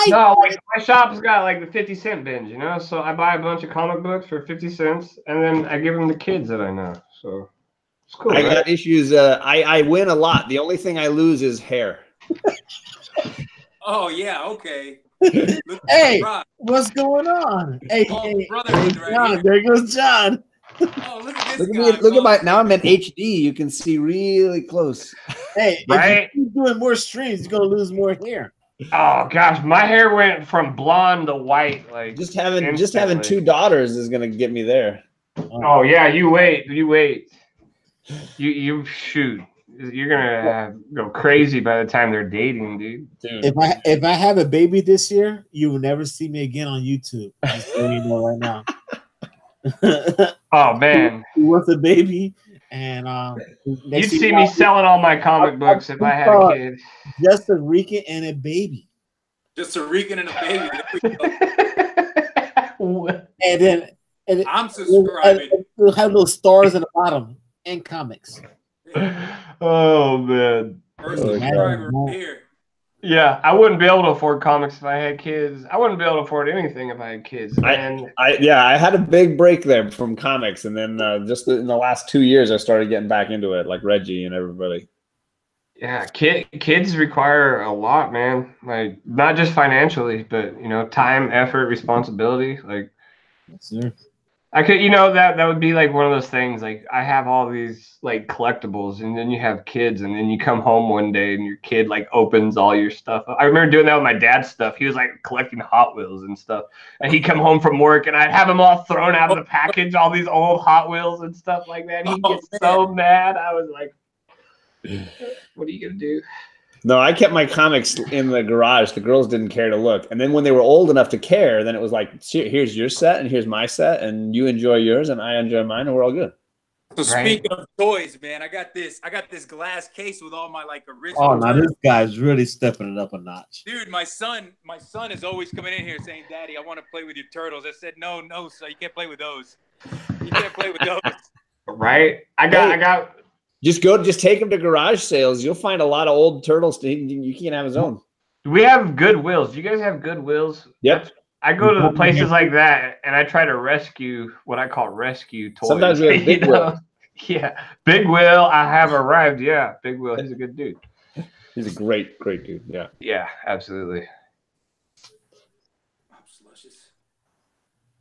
[SPEAKER 2] No, like my shop's got like the 50-cent binge, So I buy a bunch of comic books for 50 cents, and then I give them to kids that I know. So it's cool.
[SPEAKER 4] I got issues. I win a lot. The only thing I lose is hair.
[SPEAKER 3] Oh yeah, okay.
[SPEAKER 1] Hey, what's going on? Hey, John, there goes John.
[SPEAKER 3] Oh, look at this guy.
[SPEAKER 4] Look at my. Now I'm in HD. You can see really close.
[SPEAKER 1] Hey,
[SPEAKER 2] right?
[SPEAKER 1] If you keep doing more streams, you're gonna lose more hair.
[SPEAKER 2] Oh gosh, my hair went from blonde to white. Like
[SPEAKER 4] just having 2 daughters is gonna get me there.
[SPEAKER 2] Oh yeah, you wait. You shoot. You're gonna go crazy by the time they're dating, dude.
[SPEAKER 1] If I have a baby this year, you will never see me again on YouTube. I'm just letting you know right now.
[SPEAKER 2] Oh man,
[SPEAKER 1] he wants a baby, and
[SPEAKER 2] you'd see me selling all my comic books if I had a kid.
[SPEAKER 1] Just a Rican and a baby.
[SPEAKER 3] Just a Rican and a baby.
[SPEAKER 1] and then
[SPEAKER 3] I'm subscribing.
[SPEAKER 1] We'll have those stars at the bottom and comics.
[SPEAKER 2] Oh man.
[SPEAKER 3] First subscriber here.
[SPEAKER 2] Yeah, I wouldn't be able to afford comics if I had kids. I wouldn't be able to afford anything if I had kids.
[SPEAKER 4] I had a big break there from comics, and then just in the last 2 years, I started getting back into it, like Reggie and everybody.
[SPEAKER 2] Yeah, kids require a lot, man. Like not just financially, but time, effort, responsibility. Like,
[SPEAKER 1] sure.
[SPEAKER 2] I could, that would be like one of those things. Like I have all these like collectibles, and then you have kids, and then you come home one day and your kid like opens all your stuff. I remember doing that with my dad's stuff. He was like collecting Hot Wheels and stuff, and he'd come home from work, and I'd have them all thrown out of the package, all these old Hot Wheels and stuff like that. He'd get so mad. I was like, "What are you gonna do?
[SPEAKER 4] No, I kept my comics in the garage. The girls didn't care to look. And then when they were old enough to care, then it was like, here's your set and here's my set, and you enjoy yours and I enjoy mine, and we're all good.
[SPEAKER 3] So speaking of toys, man, I got this glass case with all my like original.
[SPEAKER 1] Oh, now this guy's really stepping it up a notch.
[SPEAKER 3] Dude, my son is always coming in here saying, "Daddy, I want to play with your turtles." I said, "No, son, you can't play with those. You can't play with those."
[SPEAKER 2] Right? I got.
[SPEAKER 4] Just take him to garage sales. You'll find a lot of old turtles. You can't have his own.
[SPEAKER 2] We have Goodwills. Do you guys have Goodwills?
[SPEAKER 4] Yep.
[SPEAKER 2] I go to the places like that, and I try to rescue what I call rescue toys.
[SPEAKER 4] Sometimes we have Big Will.
[SPEAKER 2] Yeah, Big Will. I have arrived. Yeah, Big Will. He's a good dude.
[SPEAKER 4] He's a great dude. Yeah.
[SPEAKER 2] Yeah, absolutely.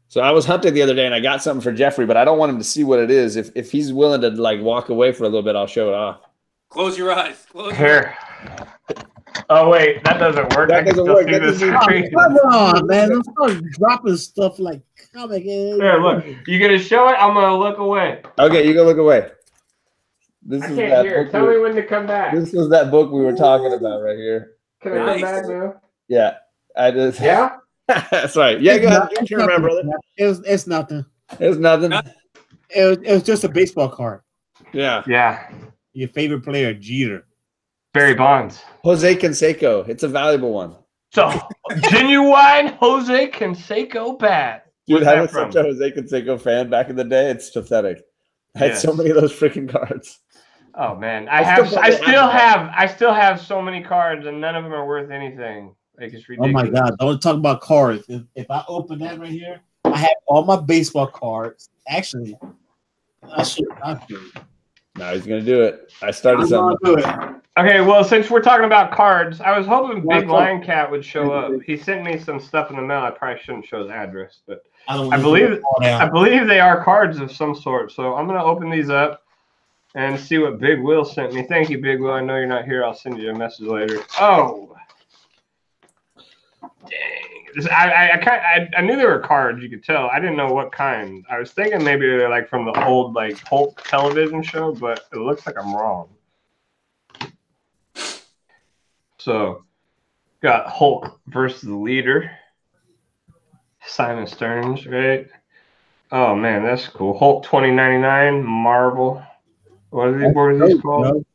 [SPEAKER 4] So I was hunting the other day, and I got something for Jeffrey, but I don't want him to see what it is. If he's willing to like walk away for a little bit, I'll show it off.
[SPEAKER 3] Close your eyes. Close
[SPEAKER 2] Here. Oh wait, that doesn't work.
[SPEAKER 4] That doesn't work.
[SPEAKER 1] Come on, man! Don't start dropping stuff like comic.
[SPEAKER 2] Here, look. You gonna show it? I'm gonna look away.
[SPEAKER 4] Okay, you go look away.
[SPEAKER 2] I can't hear. Tell me when to come back.
[SPEAKER 4] This was that book we were talking about right here.
[SPEAKER 2] Can I come back now?
[SPEAKER 4] Yeah, I just.
[SPEAKER 2] Yeah.
[SPEAKER 4] That's right. Yeah, go ahead. You can remember, brother.
[SPEAKER 1] It's nothing.
[SPEAKER 4] It's nothing.
[SPEAKER 1] It was just a baseball card.
[SPEAKER 4] Yeah.
[SPEAKER 2] Yeah.
[SPEAKER 1] Your favorite player, Jeter.
[SPEAKER 2] Barry Bonds.
[SPEAKER 4] Jose Canseco. It's a valuable one.
[SPEAKER 2] So, genuine Jose Canseco bat.
[SPEAKER 4] Dude, I was such a Jose Canseco fan back in the day. It's pathetic. I had so many of those freaking cards.
[SPEAKER 2] Oh man, I still have so many cards, and none of them are worth anything. Like, it's ridiculous.
[SPEAKER 1] Oh my God! Don't talk about cards. If I open that right here, I have all my baseball cards. Actually, I should.
[SPEAKER 4] No, he's gonna do it. I started something.
[SPEAKER 2] Okay, well, since we're talking about cards, I was hoping Big Lion Cat would show up. He sent me some stuff in the mail. I probably shouldn't show his address, but I believe they are cards of some sort. So I'm gonna open these up and see what Big Will sent me. Thank you, Big Will. I know you're not here. I'll send you a message later. Oh, dang! I knew they were cards. You could tell. I didn't know what kind. I was thinking maybe they're like from the old like Hulk television show, but it looks like I'm wrong. So, got Hulk versus the Leader. Simon Stearns, right? Oh man, that's cool. Hulk 2099, Marvel. What are these called?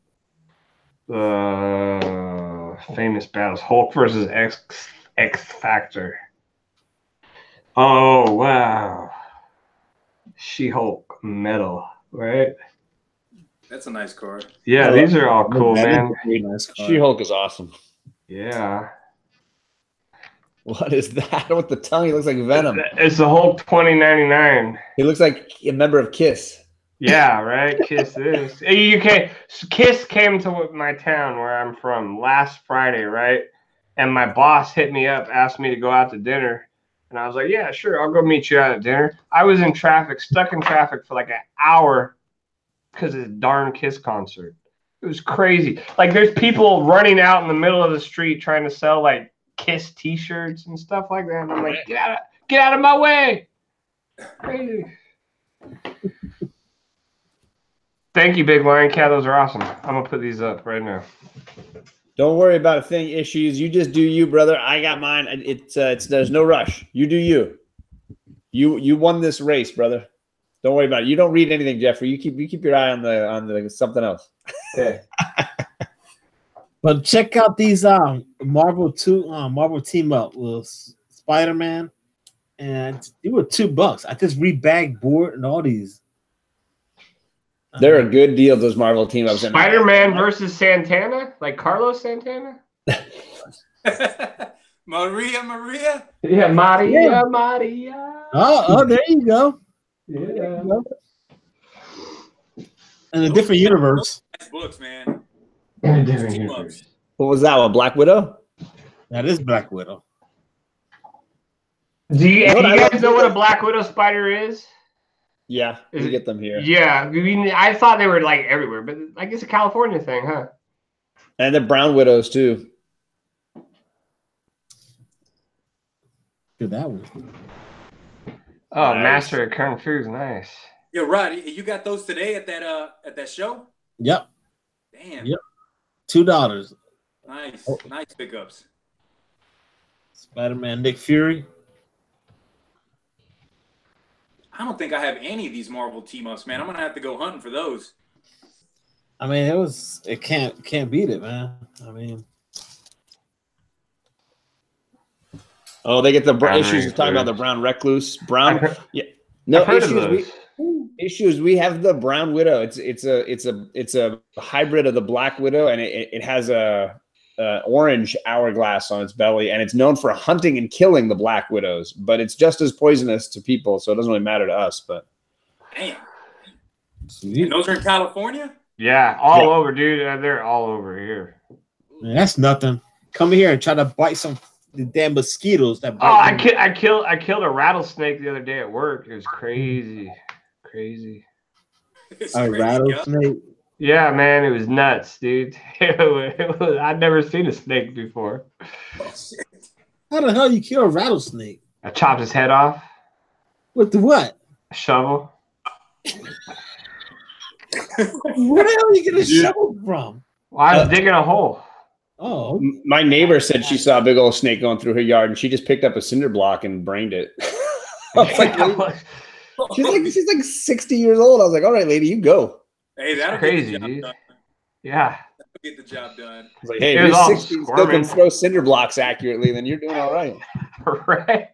[SPEAKER 2] Famous battles. Hulk versus X Factor. Oh wow. She-Hulk metal, right?
[SPEAKER 3] That's a nice card.
[SPEAKER 2] Yeah, these are all cool, man.
[SPEAKER 1] Nice
[SPEAKER 4] She-Hulk is awesome.
[SPEAKER 2] Yeah.
[SPEAKER 4] What is that with the tongue? He looks like Venom.
[SPEAKER 2] It's the Hulk 2099.
[SPEAKER 4] He looks like a member of Kiss.
[SPEAKER 2] Yeah, right. Kiss is. Kiss came to my town where I'm from last Friday, right? And my boss hit me up, asked me to go out to dinner. And I was like, yeah, sure. I'll go meet you out at dinner. I was in traffic, stuck in traffic for like an hour because of this darn Kiss concert. It was crazy. Like, there's people running out in the middle of the street trying to sell like Kiss T-shirts and stuff like that. And I'm like, get out of my way! Crazy. Thank you, Big Lion Cat. Those are awesome. I'm gonna put these up right now.
[SPEAKER 4] Don't worry about thing issues. You just do you, brother. I got mine. It's there's no rush. You do you. You won this race, brother. Don't worry about it. You don't read anything, Jeffrey. You keep your eye on the something else.
[SPEAKER 2] Okay.
[SPEAKER 1] But check out these Marvel team up with Spider-Man, and they were $2. I just rebagged board and all these.
[SPEAKER 4] They're a good deal. Those Marvel team ups.
[SPEAKER 2] Spider-Man versus Santana, like Carlos Santana.
[SPEAKER 3] Maria.
[SPEAKER 2] Yeah, Maria.
[SPEAKER 1] Oh, there you go.
[SPEAKER 2] Yeah.
[SPEAKER 1] In a different universe.
[SPEAKER 3] Nice books, man.
[SPEAKER 2] In a different universe.
[SPEAKER 4] What was that one? Black Widow?
[SPEAKER 1] That is Black Widow.
[SPEAKER 2] Do you guys know what a Black Widow spider is?
[SPEAKER 4] Yeah, you get them here.
[SPEAKER 2] Yeah, I mean, I thought they were like everywhere, but like it's a California thing, huh?
[SPEAKER 4] And the brown widows too.
[SPEAKER 1] Dude, that one.
[SPEAKER 2] Oh, nice. Master of Kung Fu is nice.
[SPEAKER 3] Yo, Rod, you got those today at that show?
[SPEAKER 1] Yep.
[SPEAKER 3] Damn.
[SPEAKER 1] Yep. $2.
[SPEAKER 3] Nice, nice pickups.
[SPEAKER 1] Spider-Man, Nick Fury.
[SPEAKER 3] I don't think I have any of these Marvel team-ups, man. I'm gonna have to go hunting for those.
[SPEAKER 1] I mean, it can't beat it, man. I mean,
[SPEAKER 4] oh, they get the issues. Talking about the Brown Recluse, Brown. Yeah, no issues. We have the Brown Widow. It's a hybrid of the Black Widow, and it has a orange hourglass on its belly, and it's known for hunting and killing the Black Widows. But it's just as poisonous to people, so it doesn't really matter to us. But
[SPEAKER 3] damn, and those are in California.
[SPEAKER 2] Yeah, all over, dude. They're all over here.
[SPEAKER 1] Man, that's nothing. Come here and try to bite the damn mosquitoes. That bite
[SPEAKER 2] I killed a rattlesnake the other day at work. It was crazy.
[SPEAKER 1] A rattlesnake?
[SPEAKER 2] Yeah, man, it was nuts, dude. I'd never seen a snake before.
[SPEAKER 3] Oh, shit.
[SPEAKER 1] How the hell you kill a rattlesnake?
[SPEAKER 2] I chopped his head off.
[SPEAKER 1] With the what?
[SPEAKER 2] A shovel.
[SPEAKER 1] Where the hell are you getting a shovel from?
[SPEAKER 2] Well, I was digging a hole.
[SPEAKER 1] Oh,
[SPEAKER 4] my neighbor said she saw a big old snake going through her yard, and she just picked up a cinder block and brained it. She's like 60 years old. I was like, all right, lady, you go.
[SPEAKER 3] Hey, that's
[SPEAKER 2] crazy, dude. Yeah,
[SPEAKER 3] that'll get the job done.
[SPEAKER 4] I was like, hey, if you're 60 and still can throw cinder blocks accurately, then you're doing all right.
[SPEAKER 2] Right.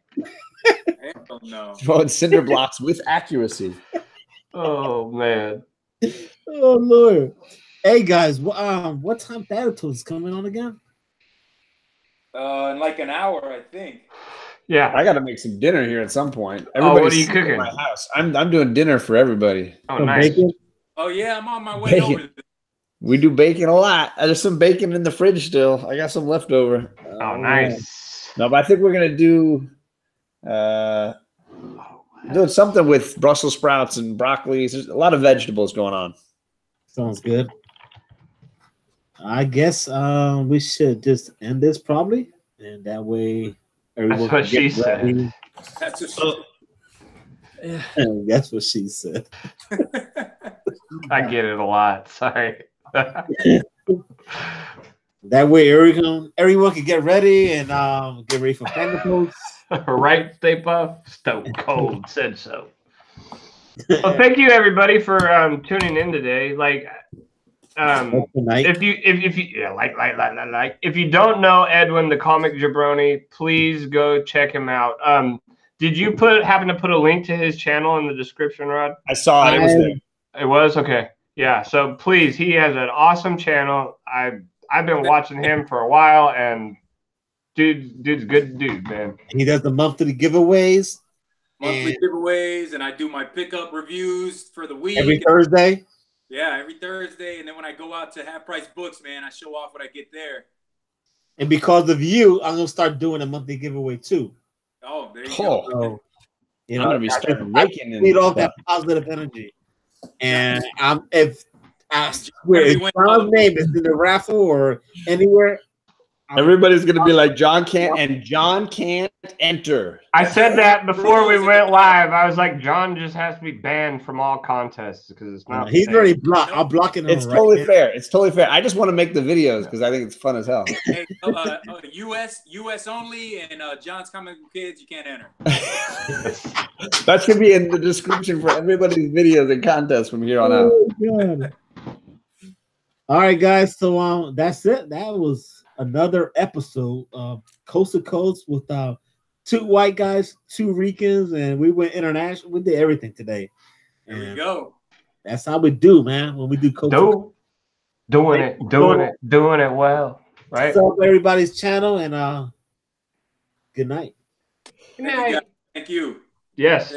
[SPEAKER 3] Hell no.
[SPEAKER 4] Throwing cinder blocks with accuracy.
[SPEAKER 2] Oh man.
[SPEAKER 1] Oh Lord. Hey guys, what time Thanatos is coming on again?
[SPEAKER 3] In like an hour, I think.
[SPEAKER 2] Yeah,
[SPEAKER 4] I got to make some dinner here at some point.
[SPEAKER 2] What are you cooking?
[SPEAKER 4] At my house. I'm doing dinner for everybody.
[SPEAKER 2] Oh, nice.
[SPEAKER 1] Bacon?
[SPEAKER 3] Oh yeah, I'm on my way over.
[SPEAKER 4] We do bacon a lot. There's some bacon in the fridge still. I got some leftover.
[SPEAKER 2] Oh, nice.
[SPEAKER 4] No, but I think we're gonna do doing something with Brussels sprouts and broccoli. There's a lot of vegetables going on.
[SPEAKER 1] Sounds good. I guess we should just end this probably, and that way everyone.
[SPEAKER 2] That's what she said.
[SPEAKER 3] That's what she.
[SPEAKER 1] Yeah. That's what she said.
[SPEAKER 2] I get it a lot. Sorry.
[SPEAKER 1] That way everyone can get ready and get ready for Thanatos.
[SPEAKER 2] Right, Stay Puft? Stone Cold said so. Well, thank you everybody for tuning in today. Like, if you don't know Edwin the Comic Jabroni, please go check him out. Did you happen to put a link to his channel in the description, Rod?
[SPEAKER 4] I saw it. It was there.
[SPEAKER 2] It was? Okay. Yeah. So please, he has an awesome channel. I've been watching him for a while, and dude's good dude, man.
[SPEAKER 1] He does the monthly giveaways.
[SPEAKER 3] And I do my pickup reviews for the week.
[SPEAKER 1] Every Thursday?
[SPEAKER 3] Yeah, every Thursday. And then when I go out to Half Price Books, man, I show off what I get there.
[SPEAKER 1] And because of you, I'm going to start doing a monthly giveaway too.
[SPEAKER 3] Oh, there you go.
[SPEAKER 1] So,
[SPEAKER 4] I'm going to be starting raking
[SPEAKER 1] and need all that positive energy. And if John's name is in the raffle or anywhere,
[SPEAKER 4] everybody's going to be like, John can't enter.
[SPEAKER 2] I said that before we went live. I was like, John just has to be banned from all contests because it's not.
[SPEAKER 1] He's already blocked. I'm blocking him.
[SPEAKER 4] It's totally fair. It's totally fair. I just want to make the videos because I think it's fun as hell.
[SPEAKER 3] Hey, US only, and John's Comic Kids, you can't enter.
[SPEAKER 4] That should be in the description for everybody's videos and contests from here on out.
[SPEAKER 1] God. All right, guys. So that's it. That was another episode of Coast to Coast with 2 white guys, 2 Ricans, and we went international. We did everything today.
[SPEAKER 3] There we go.
[SPEAKER 1] That's how we do, man. When we do Coast to Coast.
[SPEAKER 2] Doing it well. Right.
[SPEAKER 1] What's up, everybody's channel, and good night.
[SPEAKER 2] Good night.
[SPEAKER 3] Thank you.
[SPEAKER 2] Yes.